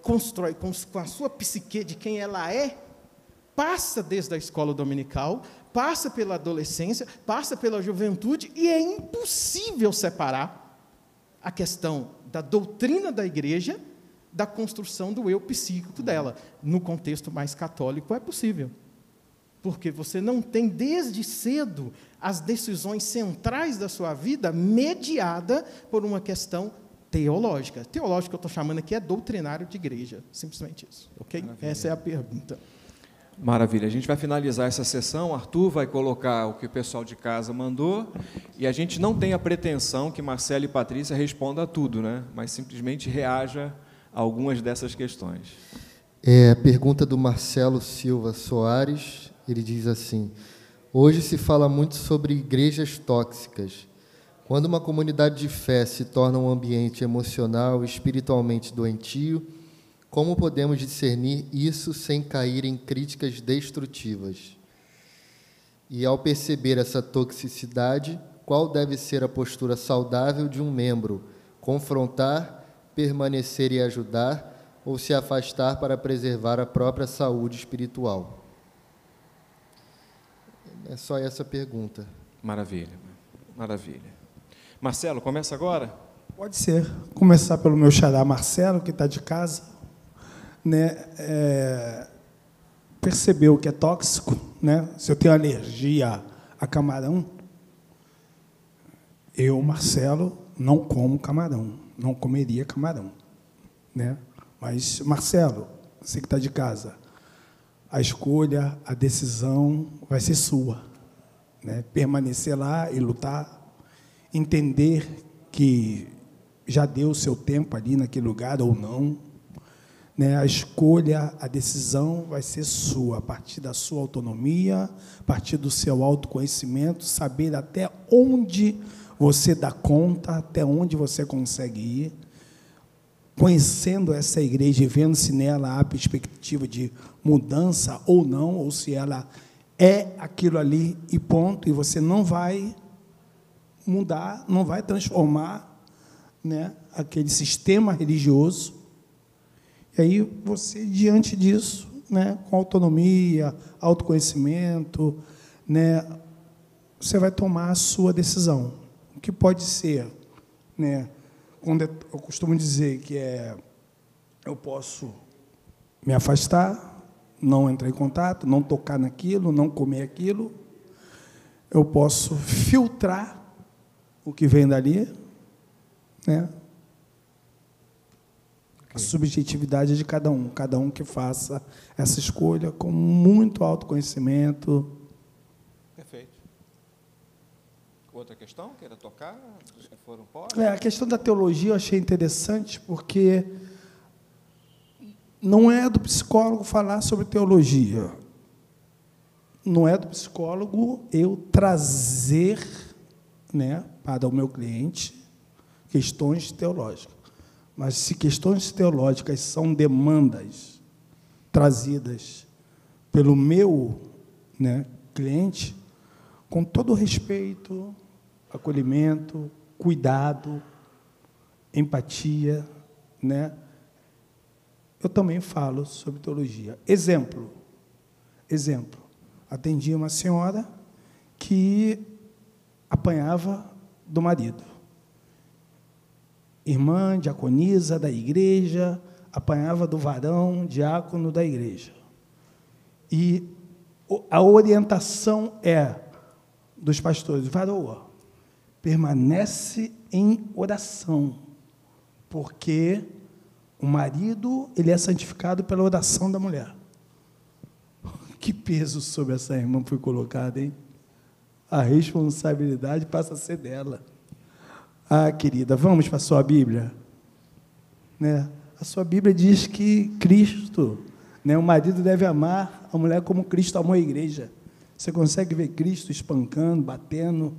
K: constrói com a sua psique, de quem ela é, passa desde a escola dominical, passa pela adolescência, passa pela juventude, e é impossível separar a questão da doutrina da igreja da construção do eu psíquico dela. No contexto mais católico é possível, porque você não tem, desde cedo, as decisões centrais da sua vida mediada por uma questão teológica. Teológica, eu estou chamando aqui, é doutrinário de igreja, simplesmente isso, ok? Maravilha. Essa é a pergunta.
C: Maravilha. A gente vai finalizar essa sessão, Arthur vai colocar o que o pessoal de casa mandou, e a gente não tem a pretensão que Marcelo e Patrícia respondam a tudo, né? Mas simplesmente reaja a algumas dessas questões.
B: A pergunta do Marcelo Silva Soares, ele diz assim, hoje se fala muito sobre igrejas tóxicas. Quando uma comunidade de fé se torna um ambiente emocional e espiritualmente doentio, como podemos discernir isso sem cair em críticas destrutivas? E, ao perceber essa toxicidade, qual deve ser a postura saudável de um membro? Confrontar, permanecer e ajudar, ou se afastar para preservar a própria saúde espiritual? É só essa pergunta.
C: Maravilha, maravilha. Marcelo, começa agora?
F: Pode ser. Começar pelo meu xará Marcelo, que está de casa. Percebeu que é tóxico, né? Se eu tenho alergia a camarão, eu, Marcelo, não como camarão, não comeria camarão, né? Mas, Marcelo, você que está de casa, a escolha, a decisão vai ser sua, né? Permanecer lá e lutar. entender que já deu o seu tempo ali naquele lugar ou não, né? A escolha, a decisão vai ser sua, a partir da sua autonomia, a partir do seu autoconhecimento, saber até onde você dá conta, até onde você consegue ir, conhecendo essa igreja e vendo se nela há perspectiva de mudança ou não, ou se ela é aquilo ali e ponto, e você não vai mudar, não vai transformar, né, aquele sistema religioso. E aí você, diante disso, né, com autonomia, autoconhecimento, né, você vai tomar a sua decisão, o que pode ser, né, quando eu costumo dizer que eu posso me afastar, não entrar em contato, não tocar naquilo, não comer aquilo. Eu posso filtrar o que vem dali, né? A subjetividade de cada um que faça essa escolha com muito autoconhecimento.
C: Perfeito. Outra questão? Queira tocar? Se for, pode?
F: A questão da teologia eu achei interessante, porque não é do psicólogo falar sobre teologia. Não é do psicólogo eu trazer, né, para o meu cliente questões teológicas. Mas se questões teológicas são demandas trazidas pelo meu, né, cliente, com todo respeito, acolhimento, cuidado, empatia, né, eu também falo sobre teologia. Exemplo. Atendi uma senhora que apanhava do marido. Irmã diaconisa da igreja, apanhava do varão diácono da igreja. E a orientação dos pastores: varoa, permanece em oração, porque o marido, ele é santificado pela oração da mulher. Que peso sobre essa irmã foi colocado, hein? A responsabilidade passa a ser dela. Ah, querida, vamos para a sua Bíblia. Né? A sua Bíblia diz que Cristo, né, o marido deve amar a mulher como Cristo amou a igreja. Você consegue ver Cristo espancando, batendo,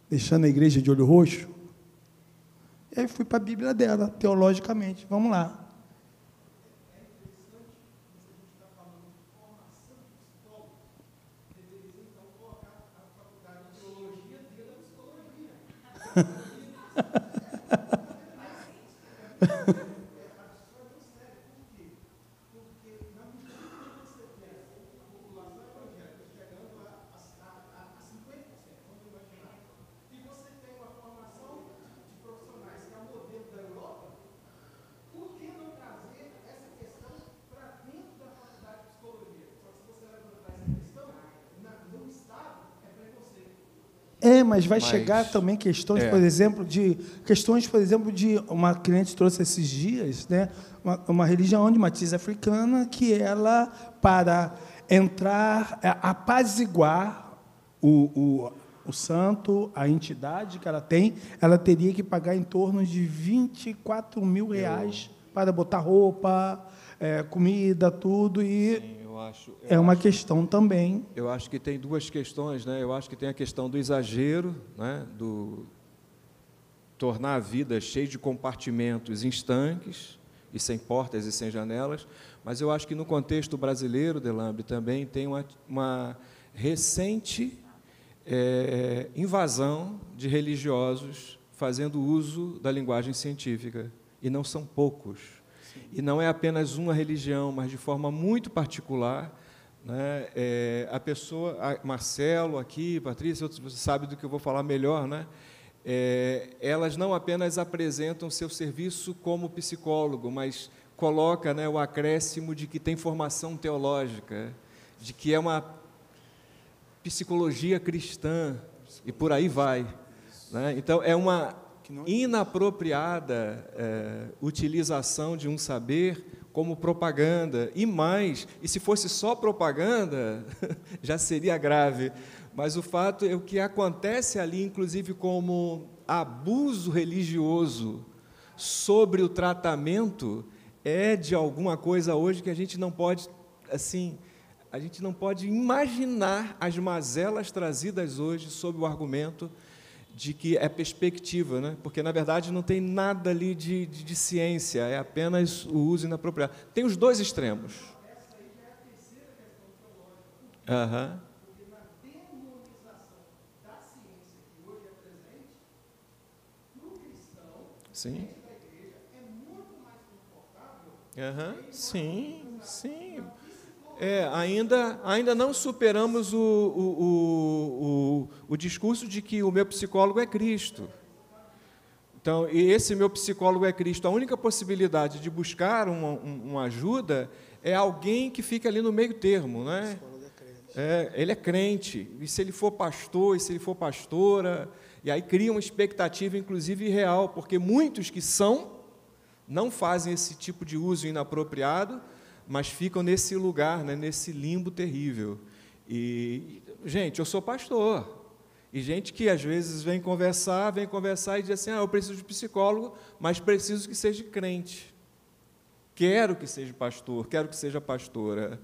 F: deixando a igreja de olho roxo? E aí fui para a Bíblia dela, teologicamente. Vamos lá. Mas vai chegar também questões, por exemplo, de uma cliente trouxe esses dias, né, uma religião de matriz africana que ela, para entrar, apaziguar o santo, a entidade que ela tem, ela teria que pagar em torno de R$24 mil para botar roupa, comida, tudo, e sim, uma questão também.
C: Eu acho que tem duas questões, né? Eu acho que tem a questão do exagero, né? Do tornar a vida cheia de compartimentos estanques e sem portas e sem janelas, mas eu acho que no contexto brasileiro, Delambre, também tem uma recente invasão de religiosos fazendo uso da linguagem científica, e não são poucos. E não é apenas uma religião, mas de forma muito particular, né? A pessoa, Marcelo aqui, Patrícia, você sabe do que eu vou falar melhor, né? Elas não apenas apresentam seu serviço como psicólogo, mas coloca, né, o acréscimo de que tem formação teológica, de que é uma psicologia cristã, e por aí vai, né? Então, é uma inapropriada utilização de um saber como propaganda, e se fosse só propaganda, já seria grave, mas o fato é o que acontece ali, inclusive como abuso religioso sobre o tratamento é de alguma coisa hoje que a gente não pode, assim, a gente não pode imaginar as mazelas trazidas hoje sob o argumento de que é perspectiva, né? Porque, na verdade, não tem nada ali de ciência, é apenas o uso inapropriado. Tem os dois extremos. Aham. Sim. Sim, sim. Ainda não superamos o discurso de que o meu psicólogo é Cristo. Então, e esse meu psicólogo é Cristo, a única possibilidade de buscar uma ajuda é alguém que fica ali no meio termo, né? Ele é crente, e se ele for pastor, e se ele for pastora, e aí cria uma expectativa, inclusive, real, porque muitos que não fazem esse tipo de uso inapropriado, mas ficam nesse lugar, né, nesse limbo terrível. E, gente, eu sou pastor, e gente que às vezes vem conversar e diz assim, eu preciso de psicólogo, mas preciso que seja crente. Quero que seja pastor, quero que seja pastora.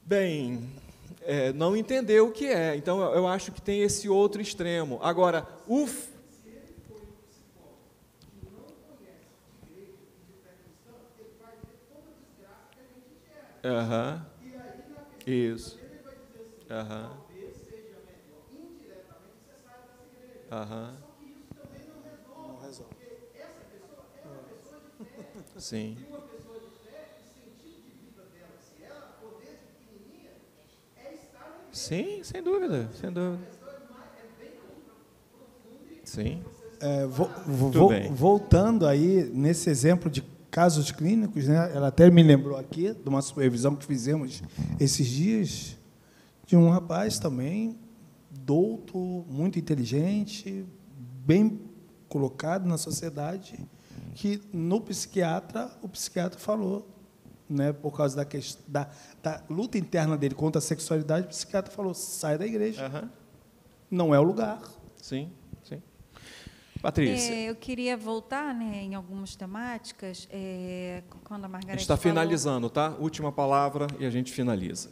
C: Bem, não entendeu o que é. Então, eu acho que tem esse outro extremo. Agora, isso.
F: Não resolve.
C: Sim. Sim, sem dúvida, sem dúvida. Sim.
F: Voltando aí, nesse exemplo de casos clínicos, né, ela até me lembrou aqui de uma supervisão que fizemos esses dias, de um rapaz também, douto, muito inteligente, bem colocado na sociedade, que o psiquiatra falou, né, por causa da luta interna dele contra a sexualidade, o psiquiatra falou, sai da igreja, não é o lugar.
C: Sim, sim. Patrícia.
E: Eu queria voltar, né, em algumas temáticas, quando a Margareth
C: A gente está finalizando, tá? Última palavra e a gente finaliza.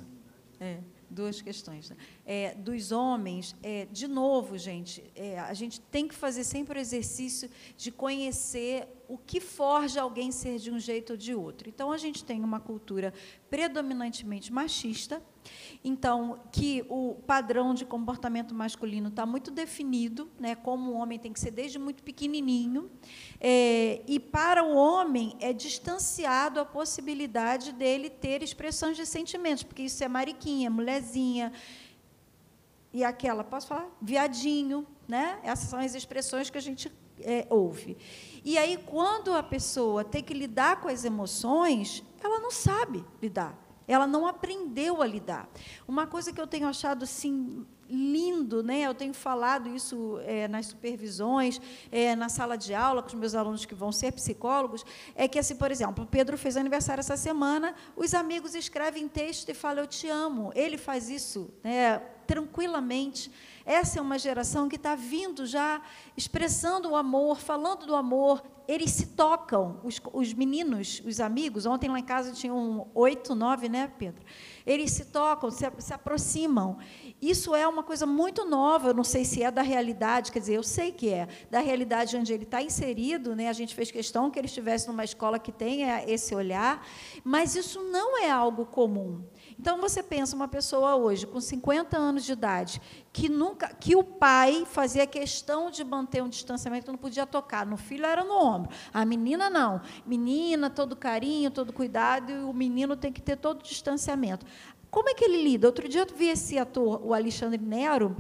E: Duas questões. Dos homens, de novo, gente, a gente tem que fazer sempre o exercício de conhecer o que forja alguém ser de um jeito ou de outro. Então, a gente tem uma cultura predominantemente machista, então, que o padrão de comportamento masculino está muito definido, né, como o homem tem que ser desde muito pequenininho, e para o homem é distanciado a possibilidade dele ter expressões de sentimentos, porque isso é mariquinha, mulherzinha, e aquela, posso falar? Viadinho, né? Essas são as expressões que a gente ouve. E aí, quando a pessoa tem que lidar com as emoções, ela não sabe lidar. Ela não aprendeu a lidar. Uma coisa que eu tenho achado assim, lindo, né? Eu tenho falado isso nas supervisões, na sala de aula, com os meus alunos que vão ser psicólogos, é que, assim, por exemplo, o Pedro fez aniversário essa semana, os amigos escrevem texto e falam, eu te amo. Ele faz isso, né, tranquilamente. Essa é uma geração que está vindo já expressando o amor, falando do amor. Eles se tocam, os meninos, os amigos. Ontem lá em casa tinham 8, 9, né, Pedro? Eles se tocam, se aproximam. Isso é uma coisa muito nova, eu não sei se é da realidade, quer dizer, eu sei que é, da realidade onde ele está inserido, né? A gente fez questão que ele estivesse numa escola que tenha esse olhar, mas isso não é algo comum. Então, você pensa uma pessoa hoje, com 50 anos de idade, que o pai fazia questão de manter um distanciamento, não podia tocar, no filho era no ombro, a menina não, menina, todo carinho, todo cuidado, e o menino tem que ter todo o distanciamento. Como é que ele lida? Outro dia eu vi esse ator, o Alexandre Nero,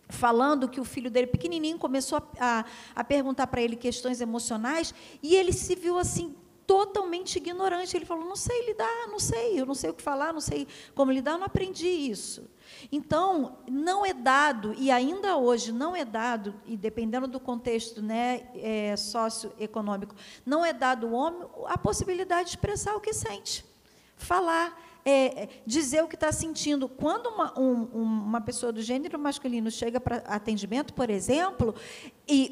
E: falando que o filho dele, pequenininho, começou a perguntar para ele questões emocionais, e ele se viu assim, totalmente ignorante. Ele falou, não sei lidar, eu não sei o que falar, não sei como lidar, eu não aprendi isso. Então, não é dado, e ainda hoje não é dado, e dependendo do contexto, né, socioeconômico, não é dado ao homem a possibilidade de expressar o que sente, falar, dizer o que está sentindo. Quando uma pessoa do gênero masculino chega para atendimento, por exemplo,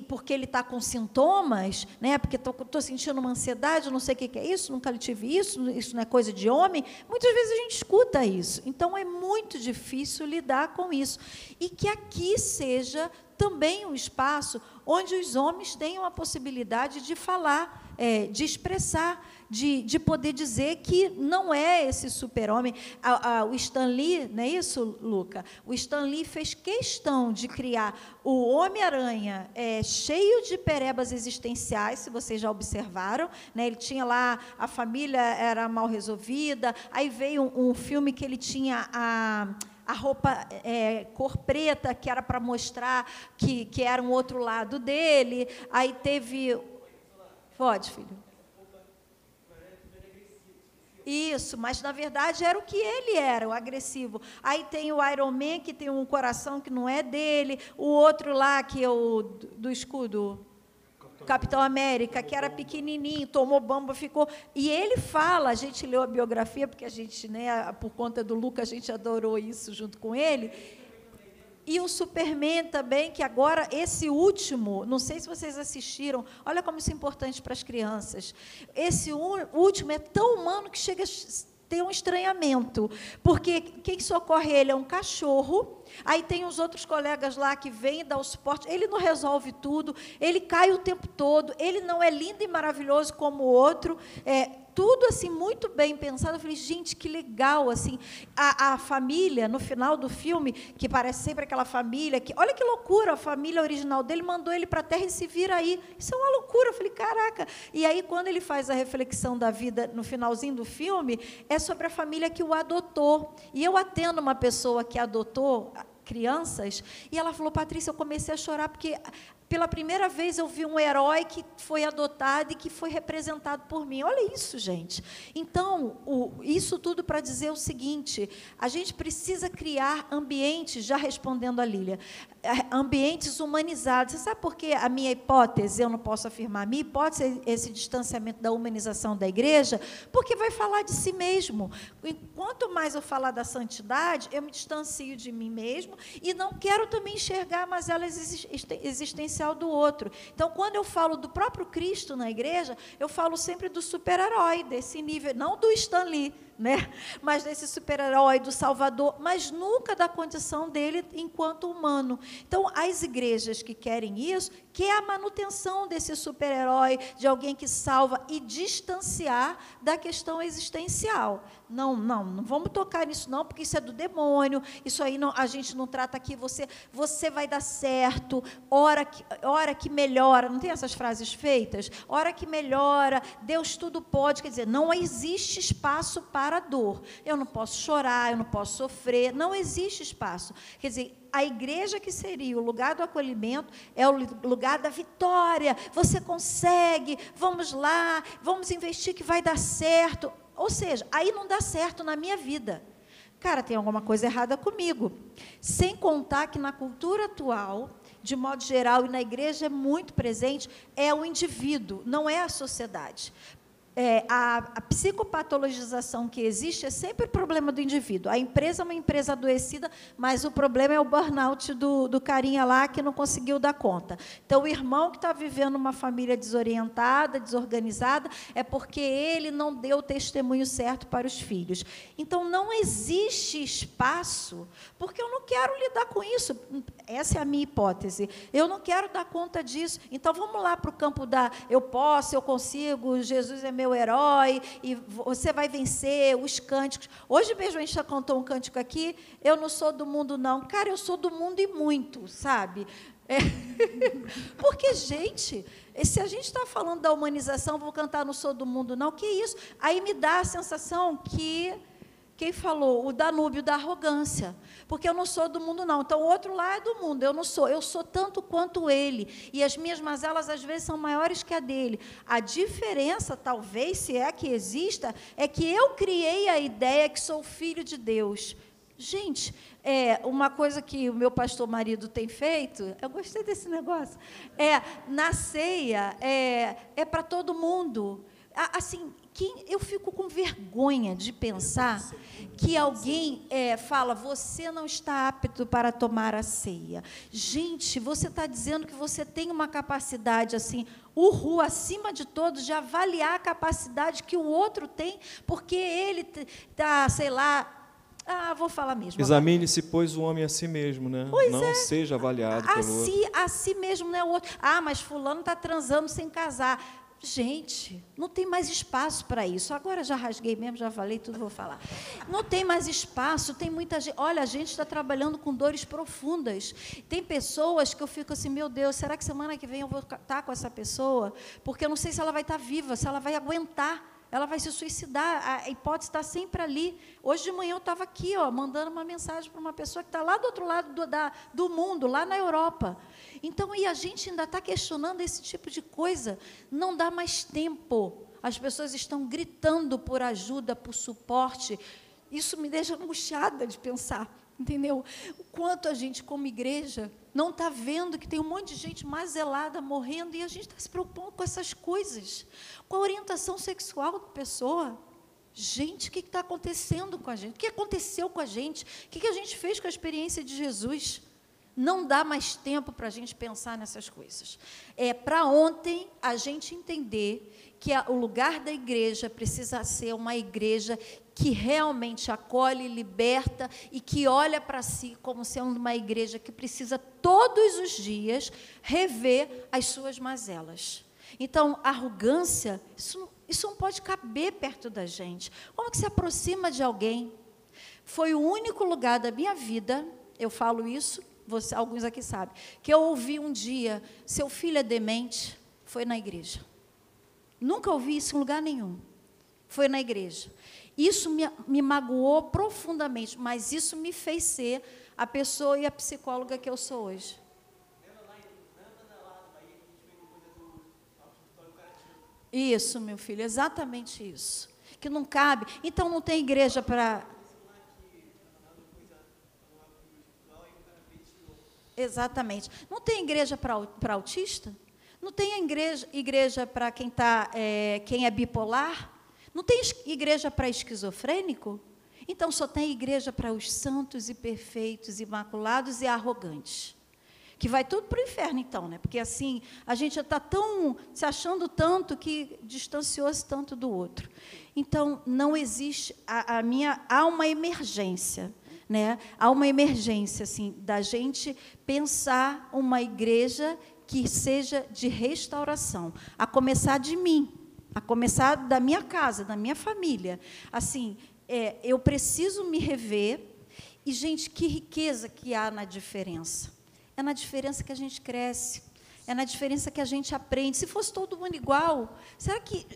E: porque ele está com sintomas, né, porque estou sentindo uma ansiedade, não sei o que é isso, nunca tive isso, isso não é coisa de homem, muitas vezes a gente escuta isso. Então, é muito difícil lidar com isso. E que aqui seja também um espaço onde os homens tenham a possibilidade de falar, de expressar, de poder dizer que não é esse super-homem. O Stan Lee, não é isso, Luca? O Stan Lee fez questão de criar o Homem-Aranha cheio de perebas existenciais, se vocês já observaram, né? Ele tinha lá, a família era mal resolvida, aí veio um filme que ele tinha a roupa cor preta, que era para mostrar que era um outro lado dele. Aí teve... Pode, filho. Isso, mas, na verdade, era o que ele era, o agressivo. Aí tem o Iron Man, que tem um coração que não é dele, o outro lá, que é o do escudo... Capitão América, que era pequenininho, tomou bomba, ficou... E ele fala, a gente leu a biografia, porque a gente, né, por conta do Luca, a gente adorou isso junto com ele. E o Superman também, que agora, esse último, não sei se vocês assistiram, olha como isso é importante para as crianças. Esse último é tão humano que chega a ter um estranhamento, porque o que socorre ele? É um cachorro. Aí tem os outros colegas lá que vêm dar o suporte. Ele não resolve tudo, ele cai o tempo todo, ele não é lindo e maravilhoso como o outro. Tudo assim muito bem pensado. Eu falei, gente, que legal, assim, a família no final do filme, que parece sempre aquela família que, olha que loucura, a família original dele mandou ele para a Terra e se vira aí. Isso é uma loucura. Eu falei, caraca. E aí, quando ele faz a reflexão da vida no finalzinho do filme, é sobre a família que o adotou. E eu atendo uma pessoa que adotou crianças, e ela falou, Patrícia, eu comecei a chorar porque pela primeira vez eu vi um herói que foi adotado e que foi representado por mim. Olha isso, gente. Então, isso tudo para dizer o seguinte, a gente precisa criar ambientes, já respondendo a Lília, ambientes humanizados. Você sabe por que a minha hipótese, eu não posso afirmar, a minha hipótese é esse distanciamento da humanização da igreja, porque vai falar de si mesmo. Quanto mais eu falar da santidade, eu me distancio de mim mesmo e não quero também enxergar a mazela existencial do outro. Então, quando eu falo do próprio Cristo na igreja, eu falo sempre do super-herói, desse nível, não do Stan Lee, né? Mas desse super-herói, do Salvador, mas nunca da condição dele enquanto humano. Então, as igrejas que querem isso, que é a manutenção desse super-herói, de alguém que salva e distanciar da questão existencial. Não vamos tocar nisso não, porque isso é do demônio, isso aí não, a gente não trata aqui, você vai dar certo, hora que melhora, não tem essas frases feitas? Hora que melhora, Deus tudo pode, quer dizer, não existe espaço para a dor. Eu não posso chorar, eu não posso sofrer, não existe espaço. Quer dizer, a igreja que seria o lugar do acolhimento é o lugar da vitória. Você consegue, vamos lá, vamos investir que vai dar certo. Ou seja, aí não dá certo na minha vida. Cara, tem alguma coisa errada comigo. Sem contar que na cultura atual, de modo geral, e na igreja é muito presente, é o indivíduo, não é a sociedade. A psicopatologização que existe é sempre o problema do indivíduo. A empresa é uma empresa adoecida, mas o problema é o burnout do carinha lá que não conseguiu dar conta. Então, o irmão que está vivendo uma família desorientada, desorganizada, é porque ele não deu o testemunho certo para os filhos. Então, não existe espaço, porque eu não quero lidar com isso. Essa é a minha hipótese. Eu não quero dar conta disso. Então, vamos lá para o campo da eu posso, eu consigo, Jesus é meu herói, e você vai vencer, os cânticos. Hoje mesmo a gente já cantou um cântico aqui, eu não sou do mundo, não. Cara, eu sou do mundo e muito, sabe? Porque, gente, se a gente está falando da humanização, vou cantar não sou do mundo, não, que isso? Aí me dá a sensação que... Quem falou? O Danúbio da arrogância. Porque eu não sou do mundo, não. Então, o outro lá é do mundo. Eu não sou. Eu sou tanto quanto ele. E as minhas mazelas, às vezes, são maiores que a dele. A diferença, talvez, se é que exista, é que eu criei a ideia que sou filho de Deus. Gente, uma coisa que o meu pastor marido tem feito, eu gostei desse negócio, na ceia, é para todo mundo. assim, eu fico com vergonha de pensar que alguém fala, você não está apto para tomar a ceia. Gente, você está dizendo que você tem uma capacidade, assim, acima de todos, de avaliar a capacidade que o outro tem, porque ele está, sei lá, vou falar mesmo.
C: Examine-se, pois, o homem a si mesmo, né?
E: Pois
C: não seja avaliado pelo outro.
E: A si mesmo, não é o outro. Mas fulano está transando sem casar. Gente, não tem mais espaço para isso. Agora já rasguei mesmo, já falei tudo, vou falar. Não tem mais espaço, tem muita gente. Olha, a gente está trabalhando com dores profundas. Tem pessoas que eu fico assim, meu Deus, será que semana que vem eu vou estar com essa pessoa? Porque eu não sei se ela vai estar viva, se ela vai aguentar. Ela vai se suicidar, a hipótese está sempre ali. Hoje de manhã eu estava aqui, mandando uma mensagem para uma pessoa que está lá do outro lado do mundo, lá na Europa. Então, e a gente ainda está questionando esse tipo de coisa. Não dá mais tempo. As pessoas estão gritando por ajuda, por suporte. Isso me deixa angustiada de pensar, entendeu? O quanto a gente, como igreja, não está vendo que tem um monte de gente mazelada morrendo e a gente está se preocupando com essas coisas, com a orientação sexual da pessoa. Gente, o que está acontecendo com a gente? O que aconteceu com a gente? O que a gente fez com a experiência de Jesus? Não dá mais tempo para a gente pensar nessas coisas. Para ontem, a gente entender que o lugar da igreja precisa ser uma igreja que realmente acolhe, liberta e que olha para si como sendo uma igreja que precisa todos os dias rever as suas mazelas. Então, arrogância, isso não pode caber perto da gente. Como que se aproxima de alguém? Foi o único lugar da minha vida, eu falo isso, alguns aqui sabem, que eu ouvi um dia, seu filho é demente, foi na igreja. Nunca ouvi isso em lugar nenhum. Foi na igreja. Isso me magoou profundamente, mas isso me fez ser a pessoa e a psicóloga que eu sou hoje. Isso, meu filho, exatamente isso. Que não cabe. Então, não tem igreja para... Exatamente. Não tem igreja para autista? Não tem igreja para quem é bipolar? Não tem igreja para esquizofrênico? Então, só tem igreja para os santos e perfeitos, imaculados e arrogantes. Que vai tudo para o inferno, então, né? Porque, assim, a gente já está se achando tanto que distanciou-se tanto do outro. Então, não existe... Há uma emergência, né? Há uma emergência, assim, da gente pensar uma igreja que seja de restauração, a começar de mim, a começar da minha casa, da minha família. Assim, eu preciso me rever, e, gente, que riqueza que há na diferença. É na diferença que a gente cresce, é na diferença que a gente aprende. Se fosse todo mundo igual, será que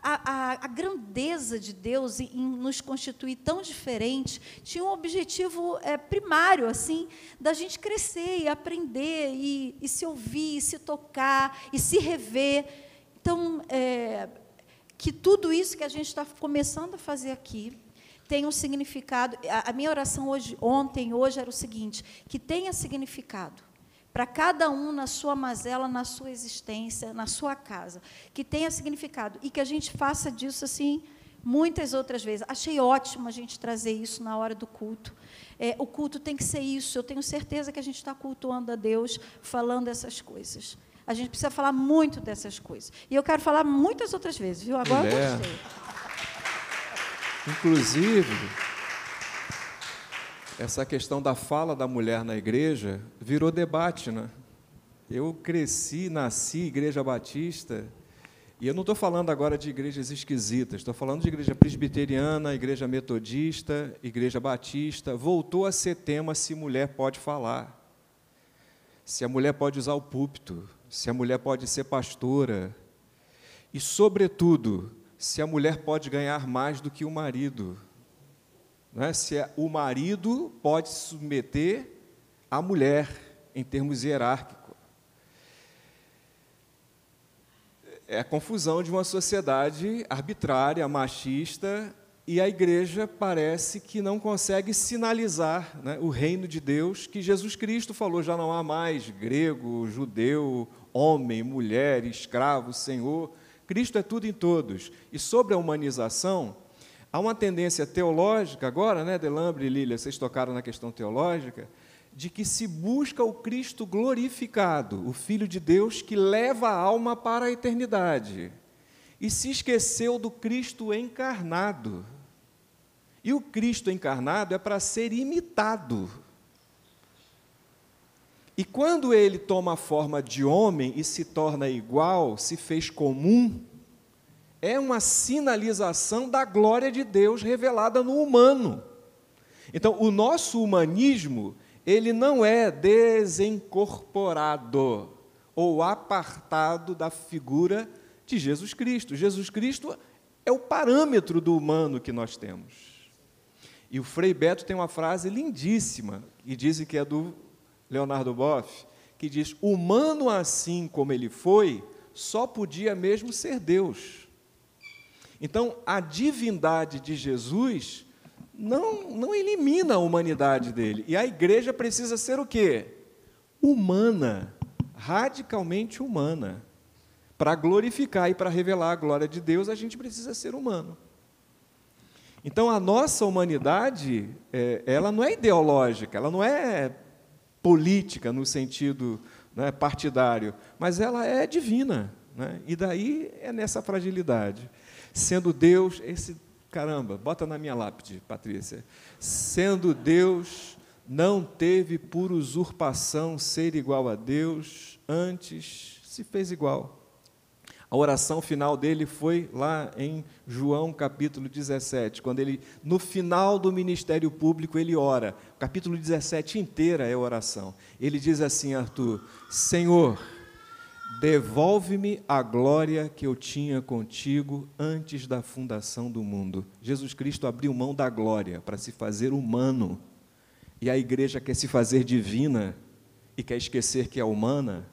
E: a grandeza de Deus em nos constituir tão diferentes tinha um objetivo primário, assim, da gente crescer e aprender, e se ouvir, e se tocar, e se rever. Então, que tudo isso que a gente está começando a fazer aqui tem um significado. A minha oração ontem, hoje, era o seguinte, que tenha significado para cada um na sua mazela, na sua existência, na sua casa, que tenha significado, e que a gente faça disso, assim, muitas outras vezes. Achei ótimo a gente trazer isso na hora do culto. O culto tem que ser isso, eu tenho certeza que a gente está cultuando a Deus, falando essas coisas. A gente precisa falar muito dessas coisas. E eu quero falar muitas outras vezes, viu? Agora eu gostei.
C: Inclusive, essa questão da fala da mulher na igreja virou debate, né? Eu nasci igreja batista, e eu não estou falando agora de igrejas esquisitas, estou falando de igreja presbiteriana, igreja metodista, igreja batista. Voltou a ser tema se mulher pode falar, se a mulher pode usar o púlpito, se a mulher pode ser pastora, e, sobretudo, se a mulher pode ganhar mais do que o marido, não é? Se o marido pode se submeter à mulher, em termos hierárquicos. É a confusão de uma sociedade arbitrária, machista, e a igreja parece que não consegue sinalizar, né, o reino de Deus, que Jesus Cristo falou, já não há mais grego, judeu, homem, mulher, escravo, senhor, Cristo é tudo em todos. E sobre a humanização, há uma tendência teológica agora, né, Delambre e Lília, vocês tocaram na questão teológica, de que se busca o Cristo glorificado, o Filho de Deus que leva a alma para a eternidade. E se esqueceu do Cristo encarnado. E o Cristo encarnado é para ser imitado. E quando ele toma a forma de homem e se torna igual, se fez comum, é uma sinalização da glória de Deus revelada no humano. Então, o nosso humanismo, ele não é desincorporado ou apartado da figura de Jesus Cristo. Jesus Cristo é o parâmetro do humano que nós temos. E o Frei Beto tem uma frase lindíssima, que dizem que é do Leonardo Boff, que diz: humano assim como ele foi, só podia mesmo ser Deus. Então, a divindade de Jesus não elimina a humanidade dele. E a igreja precisa ser o quê? Humana, radicalmente humana. Para glorificar e para revelar a glória de Deus, a gente precisa ser humano. Então, a nossa humanidade, ela não é ideológica, ela não é política no sentido, né, partidário, mas ela é divina, né? E daí é nessa fragilidade. Sendo Deus, caramba, bota na minha lápide, Patrícia. Sendo Deus, não teve por usurpação ser igual a Deus, antes se fez igual. A oração final dele foi lá em João, capítulo 17, quando ele, no final do ministério público, ele ora. O capítulo 17 inteira é oração. Ele diz assim, Arthur: Senhor, devolve-me a glória que eu tinha contigo antes da fundação do mundo. Jesus Cristo abriu mão da glória para se fazer humano. E a igreja quer se fazer divina e quer esquecer que é humana?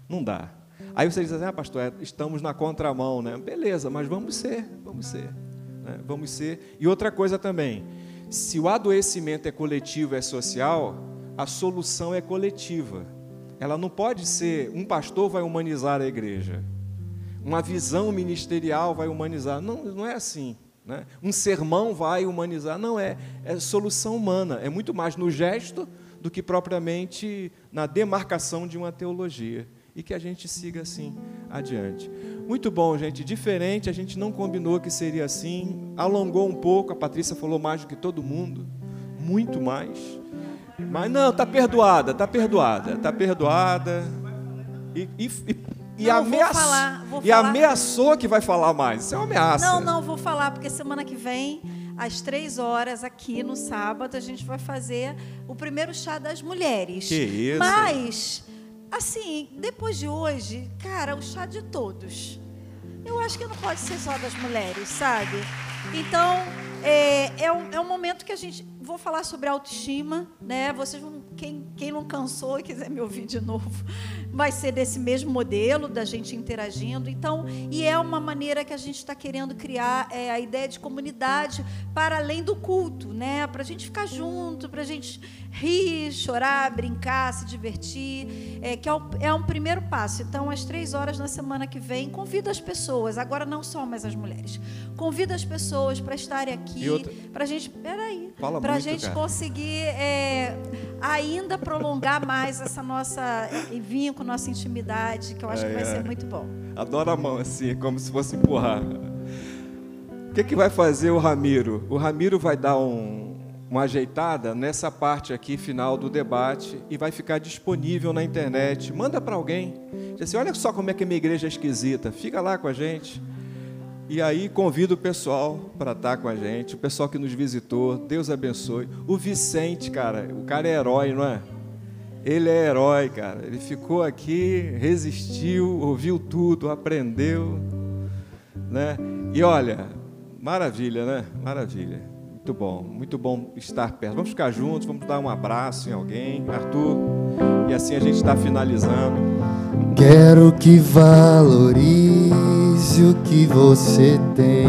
C: Não dá. Aí você diz assim: pastor, estamos na contramão, né? Beleza, mas vamos ser, né? Vamos ser. E outra coisa também, se o adoecimento é coletivo, é social, a solução é coletiva. Ela não pode ser, um pastor vai humanizar a igreja, uma visão ministerial vai humanizar, não é assim, né? Um sermão vai humanizar, não é solução humana, é muito mais no gesto do que propriamente na demarcação de uma teologia. E que a gente siga assim adiante. Muito bom, gente. Diferente, a gente não combinou que seria assim. Alongou um pouco, a Patrícia falou mais do que todo mundo. Muito mais. Mas não, está perdoada. E ameaçou que vai falar mais. Isso é uma ameaça.
E: Não, vou falar, porque semana que vem, às 3h, aqui no sábado, a gente vai fazer o primeiro chá das mulheres.
C: Que isso?
E: Mas, assim, depois de hoje, cara, o chá de todos. Eu acho que não pode ser só das mulheres, sabe? Então, é um momento que a gente... Vou falar sobre autoestima, né? Vocês vão, quem não cansou e quiser me ouvir de novo, vai ser desse mesmo modelo da gente interagindo. Então, e é uma maneira que a gente está querendo criar a ideia de comunidade para além do culto, né? Para a gente ficar junto, para a gente rir, chorar, brincar, se divertir, que é um primeiro passo. Então, às 3h na semana que vem, convido as pessoas, agora não só mais as mulheres, convido as pessoas para estarem aqui, para a gente... Peraí. Para a gente conseguir ainda prolongar mais essa nossa vínculo, nossa intimidade, que eu acho que vai ser muito bom.
C: Adoro a mão assim, como se fosse empurrar. O que vai fazer o Ramiro? O Ramiro vai dar uma ajeitada nessa parte aqui, final do debate, e vai ficar disponível na internet. Manda para alguém. Diz assim: olha só como é que a minha igreja é esquisita. Fica lá com a gente. E aí convido o pessoal para estar com a gente, o pessoal que nos visitou, Deus abençoe. O Vicente, cara, o cara é herói, não é? Ele é herói, cara. Ele ficou aqui, resistiu, ouviu tudo, aprendeu, né? E olha, maravilha, né? Maravilha. Muito bom estar perto. Vamos ficar juntos, vamos dar um abraço em alguém, Arthur, e assim a gente está finalizando.
B: Quero que valorize o que você tem.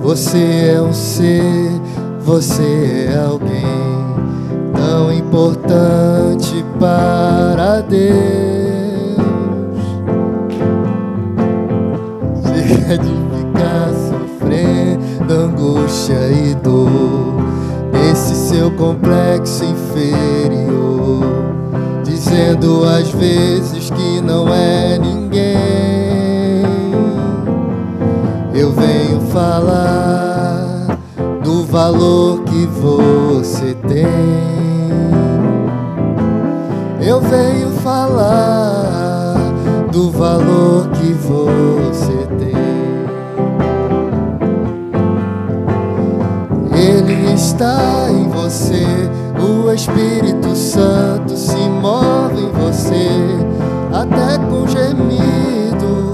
B: Você é um ser, você é alguém tão importante para Deus. é de ficar sofrendo angústia e dor nesse seu complexo inferior, dizendo às vezes que não é ninguém. Eu venho falar do valor que você tem. Eu venho falar do valor que você tem. Ele está em você, o Espírito Santo se move em você, até com gemidos